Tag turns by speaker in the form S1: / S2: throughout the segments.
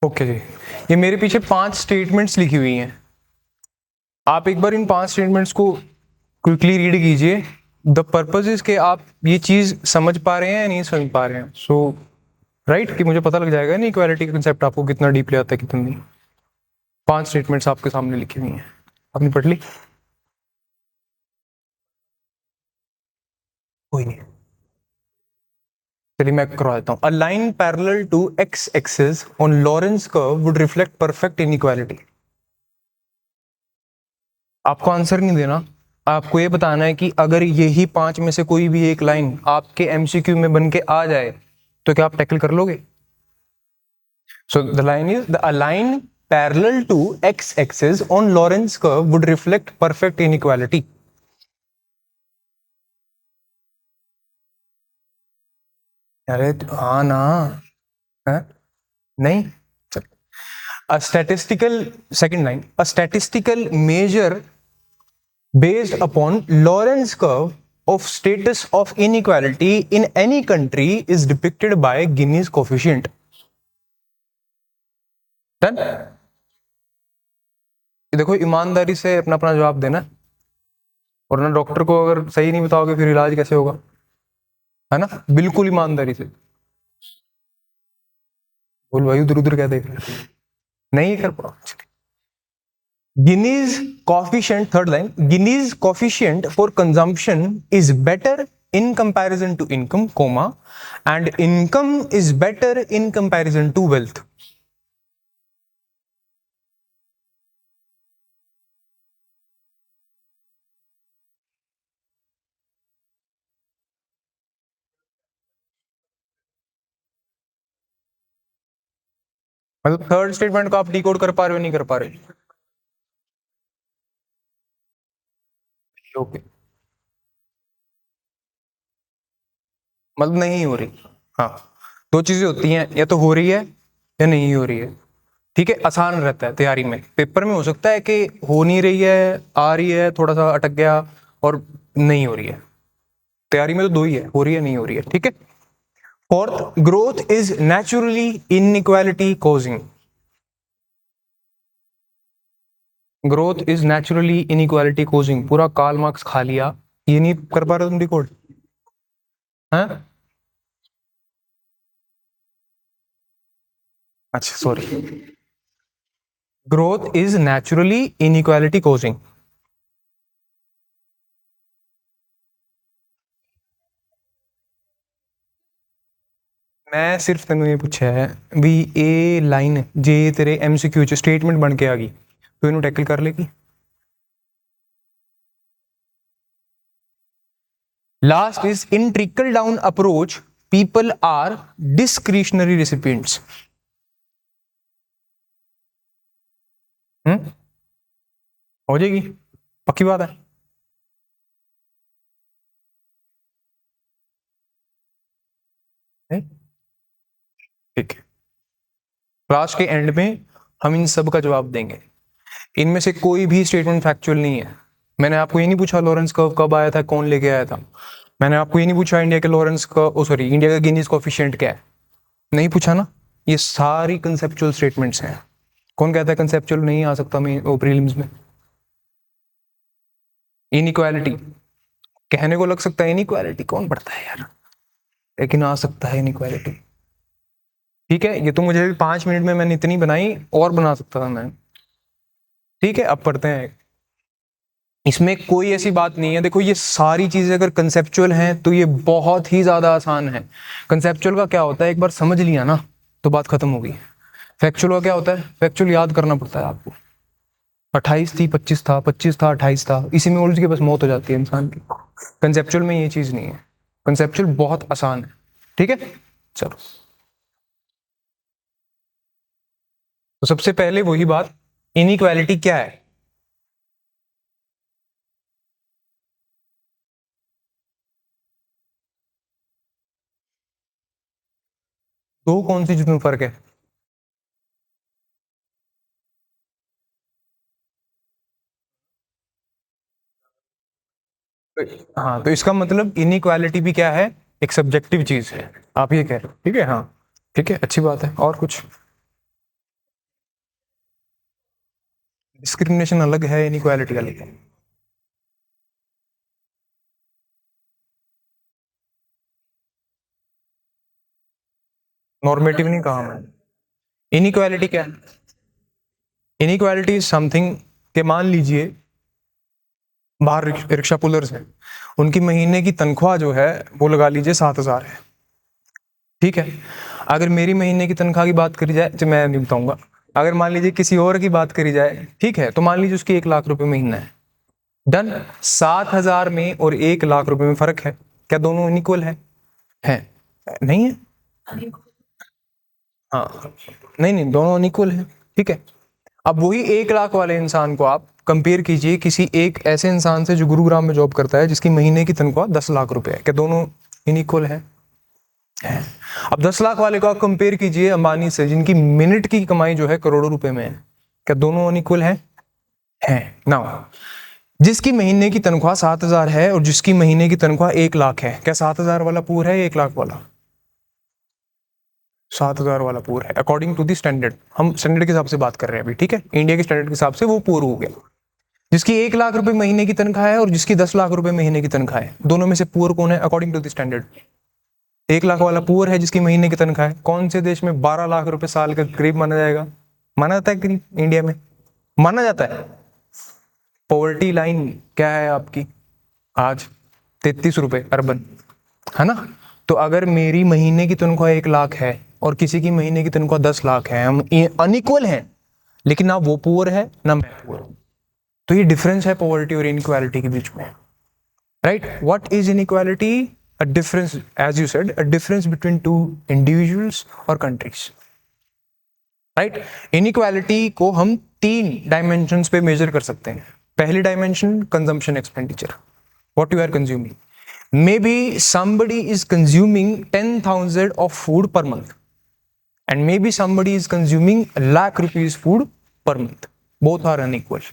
S1: Okay जी, ये मेरे पीछे 5 स्टेटमेंट्स लिखी हुई हैं। आप एक बार इन 5 स्टेटमेंट्स को क्विकली रीड कीजिए। द पर्पज इज के आप ये चीज समझ पा रहे हैं या नहीं समझ पा रहे हैं। सो राइट कि मुझे पता लग जाएगा नहीं इक्वालिटी का कंसेप्ट आपको कितना डीपली आता है कितना नहीं। 5 स्टेटमेंट्स आपके सामने लिखी हुई हैं, आपने पढ़ ली? कोई नहीं, चलिए मैं करवा देता हूँ। A line parallel to x axis on Lorenz curve would reflect perfect inequality. आपको आंसर नहीं देना, आपको ये बताना है कि अगर यही 5 में से कोई भी एक लाइन आपके एमसीक्यू में बन के आ जाए तो क्या आप टैकल कर लोगे? So the line is the line parallel to x axis on Lorenz curve would reflect perfect inequality. अरे हाँ ना, है? नहीं, a statistical second line, a statistical measure based upon Lorentz curve of status of inequality in any country is depicted by Gini's coefficient. Done? देखो ईमानदारी से अपना अपना जवाब देना, और ना डॉक्टर को अगर सही नहीं बताओगे फिर इलाज कैसे होगा, है ना? बिल्कुल ईमानदारी से बोल भाई, उधर उधर क्या देख रहे हैं? नहीं कर पाओ। Gini's coefficient, third line, Gini's coefficient for consumption is better in comparison to income, comma, and income is better in comparison to wealth. मतलब थर्ड स्टेटमेंट को आप डिकोड कर पा रहे हो नहीं कर पा रहे? ओके, मतलब नहीं हो रही। हाँ, दो चीजें होती हैं, या तो हो रही है या नहीं हो रही है। ठीक है, आसान रहता है तैयारी में। पेपर में हो सकता है कि हो नहीं रही है, आ रही है, थोड़ा सा अटक गया, और नहीं हो रही है। तैयारी में तो दो ही है, हो रही है नहीं हो रही है। ठीक है। Fourth, growth is naturally inequality causing. Growth is naturally inequality causing, पूरा कार्ल मार्क्स खा लिया, ये नहीं कर पा रहे तुम रिकॉर्ड? हाँ, अच्छा sorry, growth is naturally inequality causing. मैं सिर्फ तेन ये पूछा है भी ए लाइन जे तेरे एमसीक्यू च स्टेटमेंट बन के आ गई तो इन्हों टैकल कर लेगी। Last is in trickle down approach people are discretionary recipients. हो जाएगी, पक्की बात है। ठीक है, क्लास के एंड में हम इन सब का जवाब देंगे। इनमें से कोई भी स्टेटमेंट फैक्चुअल नहीं है। मैंने आपको ये नहीं पूछा लॉरेंस कर्व कब आया था, कौन लेके आया था। मैंने आपको ये नहीं पूछा इंडिया के लॉरेंस का, ओ सॉरी, इंडिया का गिनीज कोएफिशिएंट क्या है, नहीं पूछा ना। ये सारी कंसेप्चुअल स्टेटमेंट्स हैं। कौन कहता है कंसेप्चुअल नहीं आ सकता मैं वो प्रीलिम्स में? इनइक्वालिटी कहने को लग सकता है, इनइक्वालिटी कौन पढ़ता है यार, लेकिन आ सकता है इनइक्वालिटी। ठीक है, ये तो मुझे भी 5 मिनट में मैंने इतनी बनाई, और बना सकता था मैं। ठीक है, अब पढ़ते हैं। इसमें कोई ऐसी बात नहीं है। देखो ये सारी चीजें अगर कंसेप्चुअल हैं तो ये बहुत ही ज्यादा आसान है। कंसेप्चुअल का क्या होता है, एक बार समझ लिया ना तो बात खत्म होगी। फैक्चुअल का क्या होता है, फैक्चुअल याद करना पड़ता है आपको। 28 थी 25 था, 25 था 28 था, इसी में उलझ के बस मौत हो जाती है इंसान की। कंसेप्चुअल में ये चीज नहीं है, कंसेप्चुअल बहुत आसान है। ठीक है, चलो। तो सबसे पहले वही बात, इनइक्वालिटी क्या है? दो कौन सी जिसमें फर्क है? हाँ, तो इसका मतलब इनइक्वालिटी भी क्या है, एक सब्जेक्टिव चीज है, आप ये कह रहे हो। ठीक है, हाँ ठीक है, अच्छी बात है। और कुछ? डिस्क्रिमिनेशन अलग है, इनइक्वालिटी अलग है। नॉर्मेटिव नहीं कहा मैं। इनइक्वालिटी क्या है? इनइक्वालिटी इज समथिंग के मान लीजिए बाहर रिक्शा पुलर्स हैं, उनकी महीने की तनख्वाह जो है वो लगा लीजिए 7,000 है, ठीक है। अगर मेरी महीने की तनख्वाह की बात करी जाए, तो मैं नहीं बताऊंगा, अगर मान लीजिए किसी और की बात करी जाए, ठीक है, तो मान लीजिए उसकी 1,00,000 रुपए महीना है, डन। 7,000 में और 1,00,000 रुपए में फर्क है, क्या दोनों इक्वल है? नहीं है। हाँ, नहीं नहीं, दोनों अनइक्वल है, ठीक है। अब वही 1,00,000 वाले इंसान को आप कंपेयर कीजिए किसी एक ऐसे इंसान से जो गुरुग्राम में जॉब करता है, जिसकी महीने की तनख्वाह 10,00,000 रुपए है, क्या दोनों इनइक्वल है? अब 10,00,000 वाले को आप कंपेयर कीजिए अंबानी से, जिनकी मिनट की कमाई जो है करोड़ों रुपए में है, क्या दोनों अनइक्वल है? नाउ, जिसकी महीने की तनख्वाह 7,000 है और जिसकी महीने की तनख्वाह 1,00,000 है, क्या 7,000 वाला पूर है या 1,00,000 वाला? 7,000 वाला पूर है, अकॉर्डिंग टू दी स्टैंडर्ड। हम स्टैंडर्ड के हिसाब से बात कर रहे हैं अभी, ठीक है, इंडिया के स्टैंडर्ड के हिसाब से वो पूर हो गया। जिसकी 1,00,000 रुपए महीने की तनख्वाह है और जिसकी 10,00,000 रुपए महीने की तनख्वाह है, दोनों में से पुअर कौन है अकॉर्डिंग टू द स्टैंडर्ड? 1,00,000 वाला पुअर है जिसकी महीने की तनख्वाह है। कौन से देश में 12,00,000 रुपए साल का करीब माना जाएगा? माना जाता है करीब, इंडिया में माना जाता है। पॉवर्टी लाइन क्या है आपकी आज? 33 रुपए अर्बन, है ना। तो अगर मेरी महीने की तनख्वाह 1,00,000 है और किसी की महीने की तनख्वाह 10,00,000 है, हम अनइक्वल हैं, लेकिन ना वो पुअर है ना मैं पुअर हूं। तो ये डिफरेंस है पॉवर्टी और इनइक्वालिटी के बीच में, right. What is inequality? A difference, as you said, a difference between two individuals और कंट्रीज, राइट। इनइक्वालिटी को हम 3 डायमेंशंस पे मेजर कर सकते हैं। पहली dimension, consumption expenditure, what you are consuming. maybe somebody is consuming 10,000 of food per month and maybe somebody is consuming ₹1,00,000 food per month. Both are unequal.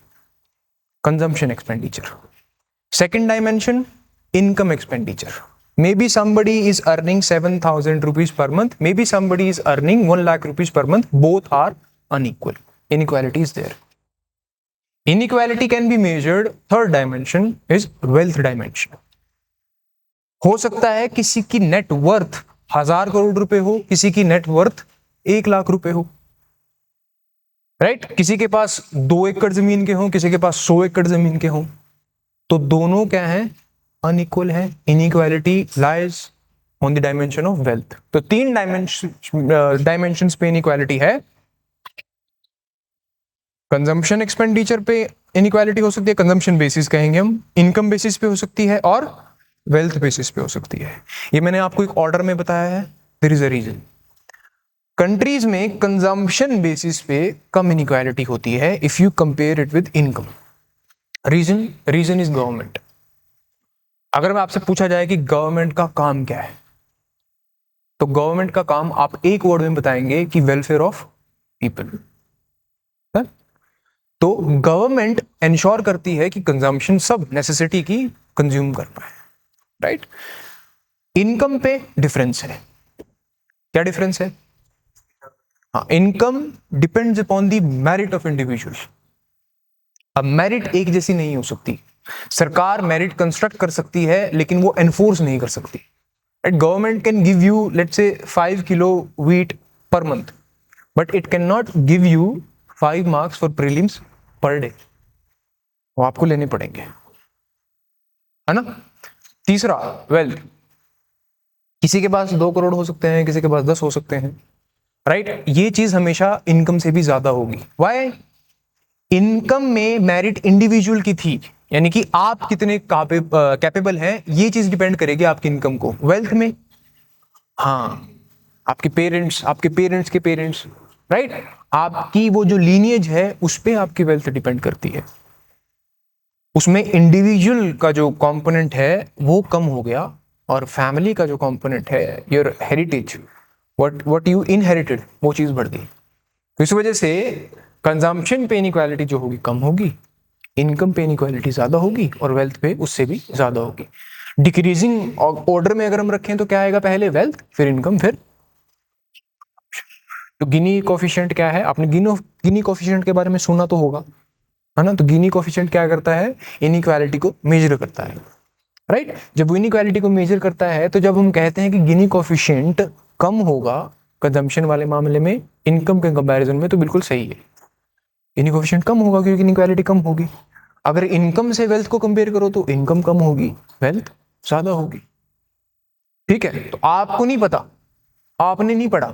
S1: Consumption expenditure. Second dimension, income expenditure. Maybe somebody is earning 7,000 rupees per month, maybe somebody is earning 1,00,000 rupees per month. Both are unequal. Inequality is there. Inequality can be measured. Third dimension is wealth dimension. हो सकता है किसी की net worth 1,000 crore रुपए हो, किसी की net worth 1,00,000 रुपए हो, राइट। किसी के पास 2 एकड़ जमीन के हो, किसी के पास 100 एकड़ जमीन के हो, तो दोनों क्या है? अनइक्वल है। Inequality lies on the dimension of wealth. तो 3 डायमेंशंस पे इनइक्वालिटी है। कंजम्पशन एक्सपेंडिचर पे इनइक्वालिटी हो सकती है, कंजम्पशन बेसिस कहेंगे हम, इनकम बेसिस पे हो सकती है और वेल्थ बेसिस पे हो सकती है। ये मैंने आपको एक ऑर्डर में बताया है, there is a reason. Countries में कंजम्पशन बेसिस पे कम इनइक्वालिटी होती है if you compare it with income. Reason is government. अगर मैं आपसे पूछा जाए कि गवर्नमेंट का काम क्या है, तो गवर्नमेंट का काम आप एक वर्ड में बताएंगे कि वेलफेयर ऑफ पीपल। तो गवर्नमेंट इंश्योर करती है कि कंजम्पशन सब नेसेसिटी की कंज्यूम कर पाए, राइट। इनकम पे डिफरेंस है। क्या डिफरेंस है? हाँ, income depends upon the merit of individual. अब मेरिट एक जैसी नहीं हो सकती। सरकार मेरिट कंस्ट्रक्ट कर सकती है लेकिन वो एनफोर्स नहीं कर सकती। Government can give you let's say 5 kilo wheat per month, but it can not give you 5 marks for prelims per day. वो आपको लेने पड़ेंगे, है ना। तीसरा, वेल्थ। किसी के पास 2 करोड़ हो सकते हैं, किसी के पास 10 हो सकते हैं, राइट। ये चीज हमेशा इनकम से भी ज्यादा होगी। वाई? इनकम में मेरिट इंडिविजुअल की थी, यानी कि आप कितने कैपेबल हैं, ये चीज डिपेंड करेगी आपकी इनकम को। वेल्थ में, हाँ, आपके पेरेंट्स के पेरेंट्स, राइट, आपकी वो जो लीनिएज है उस पे आपकी वेल्थ डिपेंड करती है। उसमें इंडिविजुअल का जो कंपोनेंट है वो कम हो गया और फैमिली का जो कंपोनेंट है, your heritage, what you inherited, वो चीज बढ़ गई। तो इस वजह से कंजम्पशन पे इनइक्वालिटी जो होगी कम होगी, इनकम पे इनइक्वालिटी ज्यादा होगी और वेल्थ पे उससे भी ज्यादा होगी। डिक्रीजिंग ऑर्डर में अगर हम रखें तो क्या आएगा? पहले वेल्थ, फिर इनकम, फिर। तो गिनी कोफिशिएंट क्या है? आपने गिनी कोफिशिएंट के बारे में सुना तो होगा, है ना। तो गिनी कोफिशिएंट क्या करता है, इनइक्वालिटी को मेजर करता है, राइट। जब वो इनइक्वालिटी को मेजर करता है तो जब हम कहते हैं कि गिनी कोफिशिएंट कम होगा कंजम्पशन वाले मामले में इनकम के कंपैरिजन में, तो बिल्कुल सही है, गिनी कोफिशिएंट कम होगा क्योंकि इनइक्वालिटी कम होगी। अगर इनकम से वेल्थ को कंपेयर करो तो इनकम कम होगी, वेल्थ ज्यादा होगी, ठीक है। तो आपको नहीं पता, आपने नहीं पढ़ा,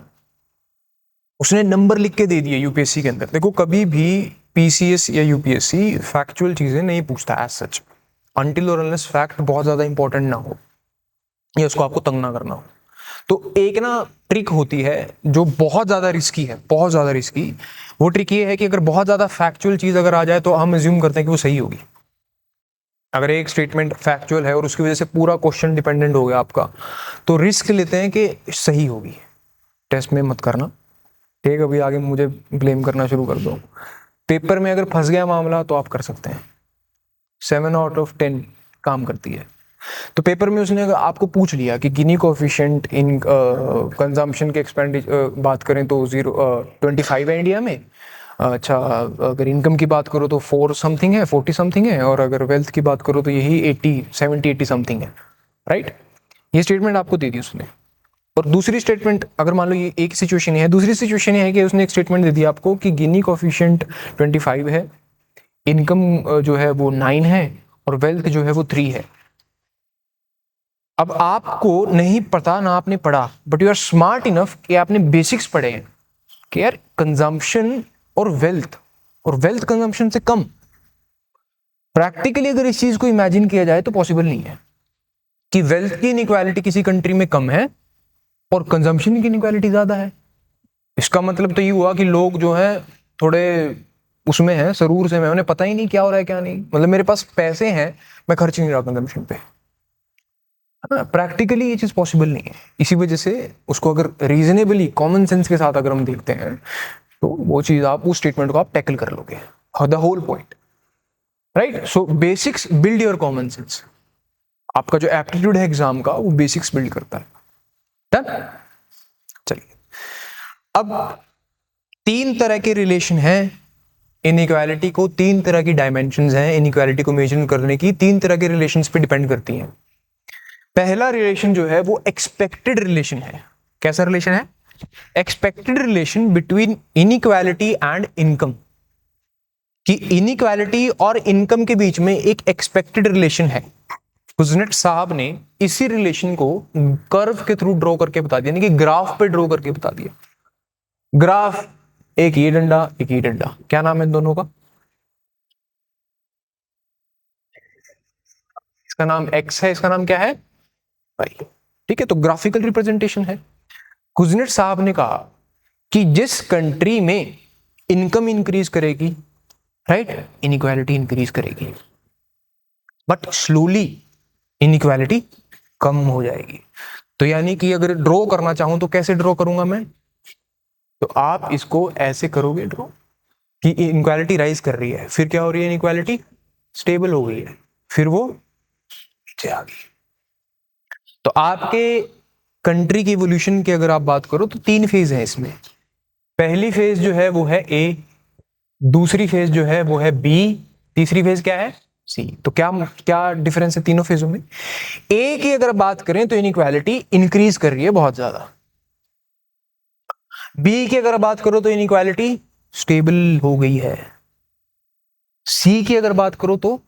S1: उसने नंबर लिख के दे दिए यूपीएससी के अंदर। देखो कभी भी पीसीएस या यूपीएससी फैक्चुअल चीजें नहीं पूछता एज सच, अनटिल और अनलेस फैक्ट बहुत ज्यादा इंपॉर्टेंट ना हो या उसको आपको तंग ना करना हो। तो एक ना ट्रिक होती है जो बहुत ज्यादा रिस्की है, बहुत ज्यादा रिस्की। वो ट्रिक ये है कि अगर बहुत ज्यादा फैक्चुअल चीज अगर आ जाए तो हम अज्यूम करते हैं कि वो सही होगी। अगर एक स्टेटमेंट फैक्चुअल है और उसकी वजह से पूरा क्वेश्चन डिपेंडेंट हो गया आपका, तो रिस्क लेते हैं कि सही होगी। टेस्ट में मत करना, ठीक है, अभी आगे मुझे ब्लेम करना शुरू कर दो। पेपर में अगर फंस गया मामला तो आप कर सकते हैं, 7/10 काम करती है। तो पेपर में उसने आपको पूछ लिया कि गिनी कोफिशिएंट इन कंजम्पशन के एक्सपेंडिचर बात करें तो 25 है इंडिया में, अच्छा अगर इनकम की बात करो तो 4 समथिंग है, 40 समथिंग है, और अगर वेल्थ की बात करो तो यही 80 समथिंग है, राइट। ये स्टेटमेंट आपको दे दी उसने। और दूसरी स्टेटमेंट अगर मान लो ये एक सिचुएशन है, दूसरी सिचुएशन है कि उसने एक स्टेटमेंट दे दिया आपको कि गिनी कोफिशिएंट 25 है, इनकम जो है वो 9 है और वेल्थ जो है वो 3 है। अब आपको नहीं पता ना आपने पढ़ा, but you are smart enough कि आपने बेसिक्स पढ़े हैं कि यार कंजम्पशन और वेल्थ कंजम्पशन से कम। प्रैक्टिकली अगर इस चीज को इमेजिन किया जाए तो पॉसिबल नहीं है कि वेल्थ की इनइक्वालिटी किसी कंट्री में कम है और कंजम्पशन की इनइक्वालिटी ज्यादा है। इसका मतलब तो ये हुआ कि लोग जो है थोड़े उसमें है, सरूर से में, उन्हें पता ही नहीं क्या हो रहा है क्या नहीं। मतलब मेरे पास पैसे हैं, मैं खर्च नहीं रहा कंजम्पशन पे, प्रैक्टिकली ये चीज पॉसिबल नहीं है। इसी वजह से उसको अगर रीजनेबली कॉमन सेंस के साथ अगर हम देखते हैं तो वो चीज आप उस स्टेटमेंट को आप टैकल कर लोगे, the whole point, right. So basics build your common sense. आपका जो एप्टीट्यूड है एग्जाम का वो बेसिक्स बिल्ड करता है। डन। चलिए, अब 3 तरह के रिलेशन है इनइक्वालिटी को, 3 तरह की डायमेंशंस हैं इनइक्वालिटी को मेजर करने की, 3 तरह के रिलेशंस पे डिपेंड करती हैं। पहला रिलेशन जो है वो एक्सपेक्टेड रिलेशन है। कैसा रिलेशन है? Expected relation between inequality and income, कि इनइक्वालिटी और इनकम के बीच में एक एक्सपेक्टेड रिलेशन है। कुजनेट साहब ने इसी रिलेशन को कर्व के थ्रू ड्रॉ करके बता दिया, यानी कि ग्राफ पे ड्रॉ करके बता दिया। ग्राफ, एक ये डंडा एक ये डंडा, क्या नाम है इन दोनों का? इसका नाम एक्स है, इसका नाम क्या है? वाई। ठीक है, तो ग्राफिकल रिप्रेजेंटेशन है। कुजनेट साहब ने कहा कि जिस कंट्री में इनकम इंक्रीज करेगी, राइट, इनइक्वालिटी इंक्रीज करेगी, बट स्लोली इनइक्वालिटी कम हो जाएगी। तो यानी कि अगर ड्रॉ करना चाहूं तो कैसे ड्रॉ करूंगा मैं? तो आप इसको ऐसे करोगे ड्रॉ कि इनइक्वालिटी राइज कर रही है, फिर क्या हो रही है, इनइक्वालिटी स्टेबल हो गई है, फिर वो नीचे आ गई। तो आपके कंट्री की इवोल्यूशन की अगर आप बात करो तो 3 फेज है इसमें। पहली फेज जो है वो है ए, दूसरी फेज जो है वो है बी, तीसरी फेज क्या है? सी। तो क्या क्या डिफरेंस है तीनों फेजों में? ए की अगर बात करें तो इनइक्वालिटी इंक्रीज कर रही है बहुत ज्यादा, बी की अगर बात करो तो इनइक्वालिटी स्टेबल हो गई है, सी की अगर बात करो तो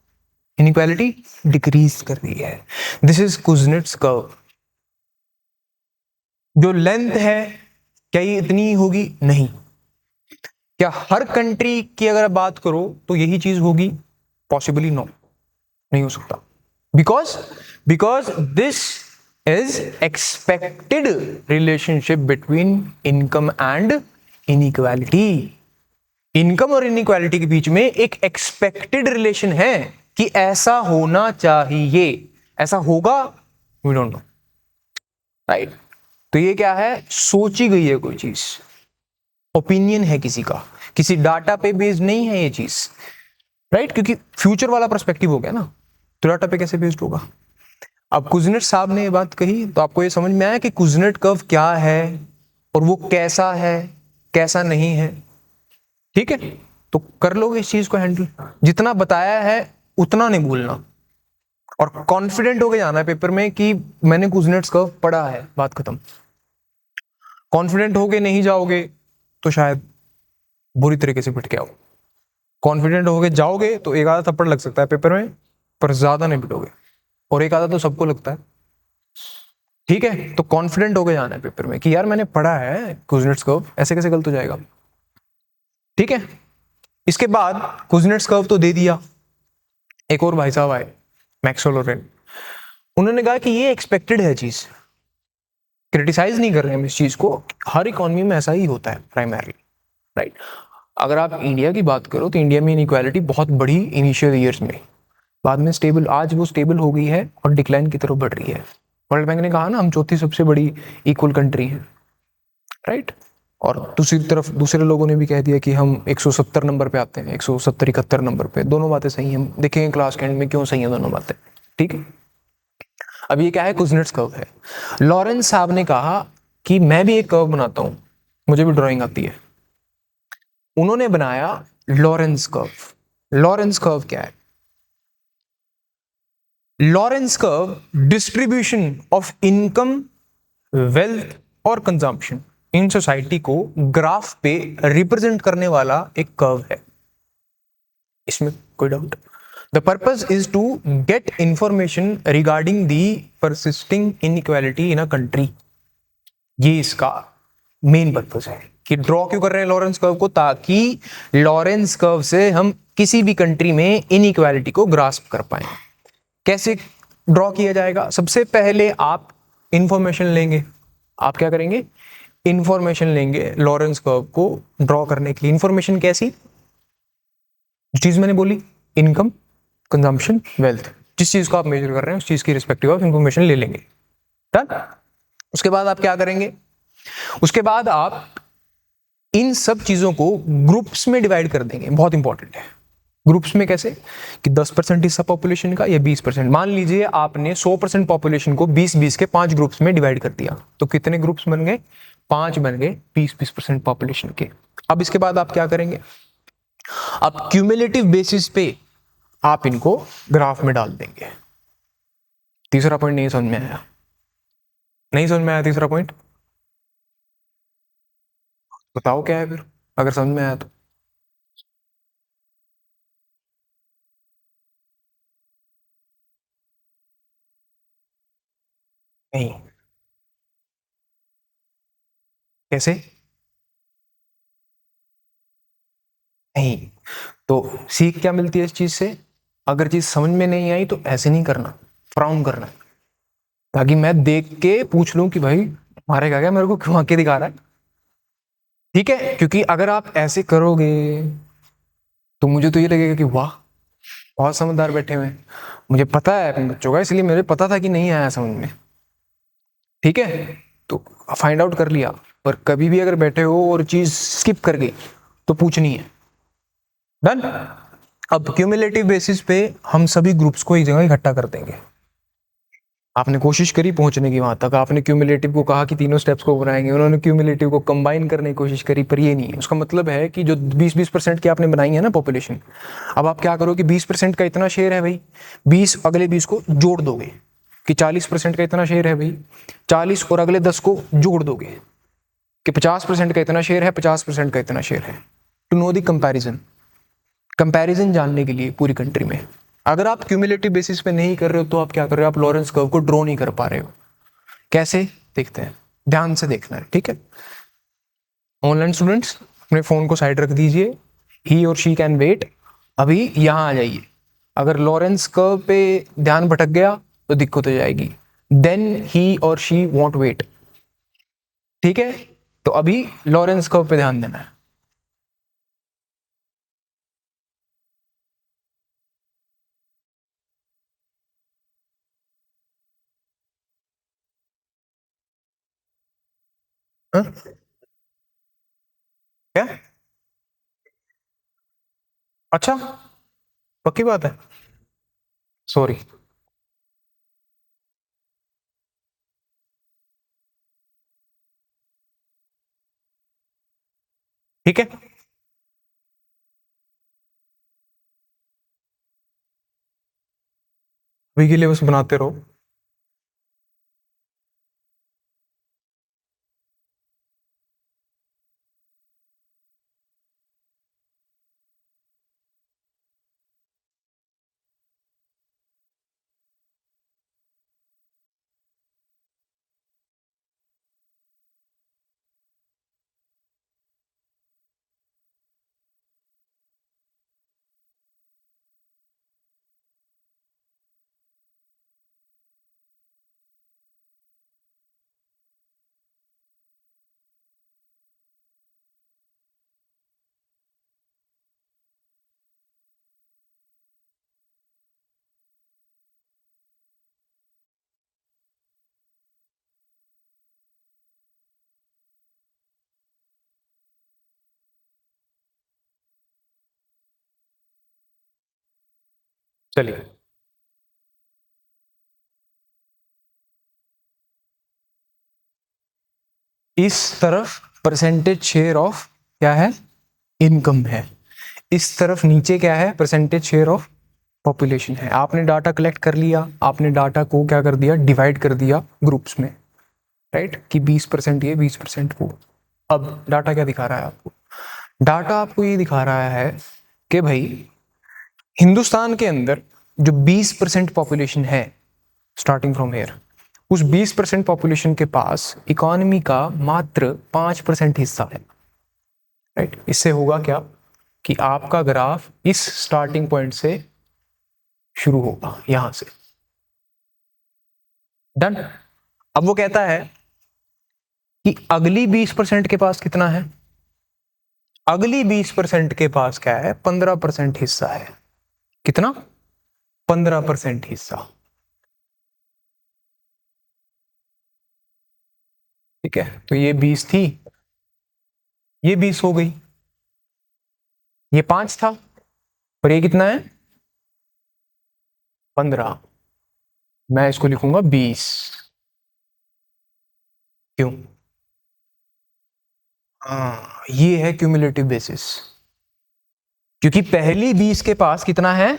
S1: इनइक्वालिटी डिक्रीज कर रही है। This is Kuznets curve. जो लेंथ है क्या ये इतनी होगी? नहीं। क्या हर कंट्री की अगर बात करो तो यही चीज होगी? पॉसिबली नो, नहीं हो सकता। Because this is expected relationship between income and inequality. Income और इनइक्वालिटी के बीच में एक एक्सपेक्टेड रिलेशन है कि ऐसा होना चाहिए, ऐसा होगा, वी डोंट नो, राइट। तो ये क्या है? सोची गई है कोई चीज, ओपिनियन है किसी का, किसी डाटा पे बेस्ड नहीं है ये चीज, राइट, क्योंकि फ्यूचर वाला पर्सपेक्टिव हो गया ना, तो डाटा पे कैसे बेस्ड होगा? अब कुजनेट साहब ने ये बात कही तो आपको ये समझ में आया कि कुजनेट कर्व क्या है और वो कैसा है कैसा नहीं है, ठीक है। तो कर लोगे इस चीज को हैंडल। जितना बताया है उतना नहीं भूलना, और कॉन्फिडेंट होके जाना है पेपर में कि मैंने कुजनेट्स कर्व पढ़ा है, बात खत्म। कॉन्फिडेंट होके नहीं जाओगे तो शायद बुरी तरीके से पिट के आओ। कॉन्फिडेंट होके जाओगे तो एक आधा थप्पड़ लग सकता है पेपर में, पर ज्यादा नहीं पिटोगे, और एक आधा तो सबको लगता है। ठीक है, तो कॉन्फिडेंट होके जाना है पेपर में कि यार मैंने पढ़ा है कुजनेट्स कर्व, ऐसे कैसे गलत हो जाएगा। ठीक है, इसके बाद कुजनेट्स कर्व तो दे दिया। एक और भाई साहब आए, मैक्सवेल और रेन, उन्होंने कहा कि ये एक्सपेक्टेड है चीज, क्रिटिसाइज नहीं कर रहे हैं हम इस चीज को, हर इकोनॉमी में ऐसा ही होता है प्राइमरली, राइट। अगर आप इंडिया की बात करो तो इंडिया में इनइक्वालिटी बहुत बड़ी इनिशियल ईयर्स में, बाद में स्टेबल, आज वो स्टेबल हो गई है और डिक्लाइन की तरफ बढ़ रही है। वर्ल्ड बैंक ने कहा ना हम चौथी सबसे बड़ी इक्वल कंट्री है, राइट। और दूसरी तरफ दूसरे लोगों ने भी कह दिया कि हम 170 नंबर पे आते हैं, 170 71 नंबर पे। दोनों बातें सही हैं, देखेंगे क्लास के एंड में क्यों सही है दोनों बातें। ठीक है, अब ये क्या है, कुजनेट्स कर्व है। लॉरेंस साहब ने कहा कि मैं भी एक कर्व बनाता हूं, मुझे भी ड्राइंग आती है। उन्होंने बनाया लॉरेंस कर्व। लॉरेंस कर्व क्या है? Lorenz curve distribution of income, wealth और कंजम्पशन इन सोसाइटी को ग्राफ पे रिप्रेजेंट करने वाला एक कर्व है, इसमें कोई doubt? The purpose is to get information regarding the persisting inequality in a country. ये इसका मेन पर्पज है कि ड्रॉ क्यों कर रहे हैं लॉरेंस कर्व को, ताकि लॉरेंस कर्व से हम किसी भी कंट्री में इनइक्वालिटी को ग्रास्प कर पाए। कैसे ड्रॉ किया जाएगा? सबसे पहले आप इंफॉर्मेशन लेंगे। आप क्या करेंगे? इंफॉर्मेशन लेंगे लॉरेंस कर्व को ड्रॉ करने के लिए। इंफॉर्मेशन कैसी? जो चीज मैंने बोली, इनकम, कंजम्पशन, वेल्थ, जिस चीज को आप मेजर कर रहे हैं उस चीज की रिस्पेक्टिव आप इंफॉर्मेशन ले लेंगे। डन। उसके बाद आप क्या करेंगे? उसके बाद आप इन सब चीजों को ग्रुप्स में डिवाइड कर देंगे। बहुत इंपॉर्टेंट है। ग्रुप्स में कैसे? कि 10% हिस्सा पॉपुलेशन का या 20%। मान लीजिए आपने 100% पॉपुलेशन को 20-20 के 5 ग्रुप्स में डिवाइड कर दिया, तो कितने ग्रुप्स बन गए? 5 बन गए 20-20% पॉपुलेशन के। अब इसके बाद आप क्या करेंगे? आप क्यूमुलेटिव बेसिस पे आप इनको ग्राफ में डाल देंगे। तीसरा पॉइंट नहीं समझ में आया? नहीं समझ में आया तीसरा पॉइंट? बताओ क्या है फिर, अगर समझ में आया तो। नहीं, कैसे? नहीं, तो सीख क्या मिलती है इस चीज से? अगर चीज समझ में नहीं आई तो ऐसे नहीं करना, फ्राउन करना, ताकि मैं देख के पूछ लूं कि भाई मारेगा क्या मेरे को, क्यों आके दिखा रहा है। ठीक है, क्योंकि अगर आप ऐसे करोगे तो मुझे तो ये लगेगा कि वाह बहुत समझदार बैठे हुए हैं, मुझे पता है अपने बच्चों का, इसलिए मुझे पता था कि नहीं आया समझ में। ठीक है, तो फाइंड आउट कर लिया। पर कभी भी अगर बैठे हो और चीज स्किप कर गई तो पूछनी है। डन। अब क्यूमुलेटिव बेसिस पे हम सभी ग्रुप्स को एक जगह इकट्ठा कर देंगे। आपने कोशिश करी पहुंचने की वहां तक, आपने क्यूमुलेटिव को कहा कि तीनों स्टेप्स को बनाएंगे, उन्होंने क्यूमुलेटिव को कंबाइन करने की कोशिश करी, पर ये नहीं है। उसका मतलब है कि जो 20-20% की आपने बनाई है ना पॉपुलेशन, अब आप क्या करो कि 20% का इतना शेयर है भाई, 20 अगले 20 को जोड़ दोगे, कि 40% का इतना शेयर है भाई, 40 और अगले 10 को जोड़ दोगे, कि 50% का इतना शेयर है, 50% का इतना शेयर है। To know the comparison, comparison जानने के लिए पूरी कंट्री में। अगर आप क्यूमुलेटिव बेसिस पे नहीं कर रहे हो तो आप क्या कर रहे हो? आप लॉरेंस कर्व को ड्रॉ नहीं कर पा रहे हो। कैसे? देखते हैं, ध्यान से देखना है। ठीक है, ऑनलाइन स्टूडेंट्स अपने फोन को साइड रख दीजिए, ही और शी कैन वेट। अभी यहां आ जाइए। अगर लॉरेंस कर्व पे ध्यान भटक गया तो दिक्कत हो जाएगी। देन ही और शी वॉन्ट वेट। ठीक है, तो अभी लॉरेंस कर्व पे ध्यान देना है। हा? क्या? अच्छा, पक्की बात है? सॉरी। ठीक है, अभी के लिए बस बनाते रहो। चलिए, इस तरफ परसेंटेज शेयर ऑफ क्या है, इनकम है, इस तरफ नीचे क्या है, परसेंटेज शेयर ऑफ पॉपुलेशन है। आपने डाटा कलेक्ट कर लिया, आपने डाटा को क्या कर दिया, डिवाइड कर दिया ग्रुप्स में, राइट, कि 20% ये 20% वो। अब डाटा क्या दिखा रहा है आपको, डाटा आपको ये दिखा रहा है कि भाई हिंदुस्तान के अंदर जो 20% पॉपुलेशन है, स्टार्टिंग फ्रॉम हेयर, उस 20% पॉपुलेशन के पास इकोनॉमी का मात्र 5% हिस्सा है, राइट। इससे होगा क्या कि आपका ग्राफ इस स्टार्टिंग पॉइंट से शुरू होगा, यहां से, डन। अब वो कहता है कि अगली 20% के पास कितना है, अगली 20% के पास क्या है, 15% हिस्सा है। कितना, 15% हिस्सा, ठीक है। तो ये 20 थी, ये 20 हो गई, ये 5 था, और ये कितना है, 15। मैं इसको लिखूंगा 20, क्यों, हाँ, ये है क्यूमुलेटिव बेसिस, क्योंकि पहली 20 के पास कितना है,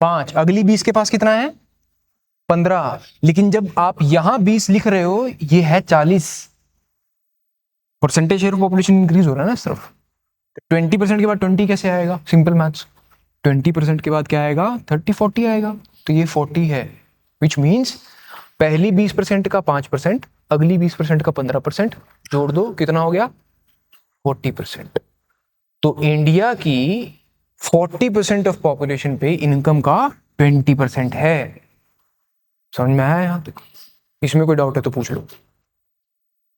S1: 5, अगली 20 के पास कितना है, 15, लेकिन जब आप यहां 20 लिख रहे हो, ये है 40, percentage share of population increase हो रहा है ना इस तरफ। 20% के बाद 20 कैसे आएगा, सिंपल मैथ्स, 20% के बाद क्या आएगा, 30-40 आएगा, तो ये 40 है, विच मीन्स पहली 20% का 5%, अगली 20% का 15%, जोड़ दो कितना हो गया, 40%। तो इंडिया की 40% ऑफ पॉपुलेशन पे इनकम का 20% है। समझ में आया यहां तक, इसमें कोई डाउट है तो पूछ लो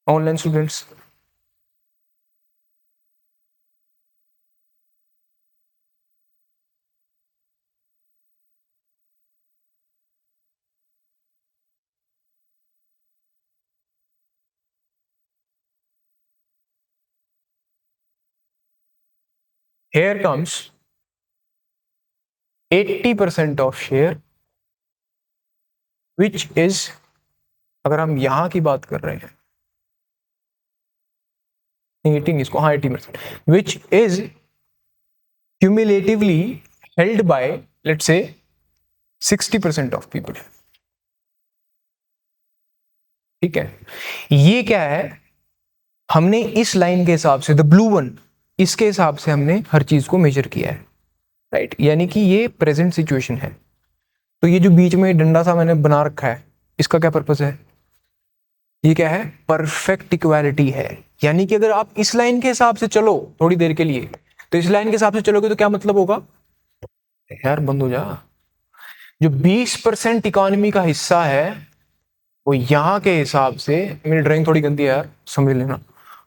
S1: online students. Here comes 80% of share, which is, अगर हम यहां की बात कर रहे हैं, 18 इसको, हाँ 80%, which is cumulatively held by, let's say, 60% of people, ठीक है। ये क्या है, हमने इस लाइन के हिसाब से, द ब्लू वन, इसके हिसाब से हमने हर चीज को मेजर किया है, राइट, यानी कि ये प्रेजेंट सिचुएशन है। तो ये जो बीच में डंडा सा मैंने बना रखा है, इसका क्या पर्पस है, ये क्या है, परफेक्ट इक्वालिटी है। यानी कि अगर आप इस लाइन के हिसाब से चलो थोड़ी देर के लिए, तो इस लाइन के हिसाब से चलोगे तो क्या मतलब होगा, यार बंद हो जा, जो 20% इकोनॉमी का हिस्सा है, वो यहां के हिसाब से, मेरी ड्राइंग थोड़ी गंदी है यार, समझ लेना,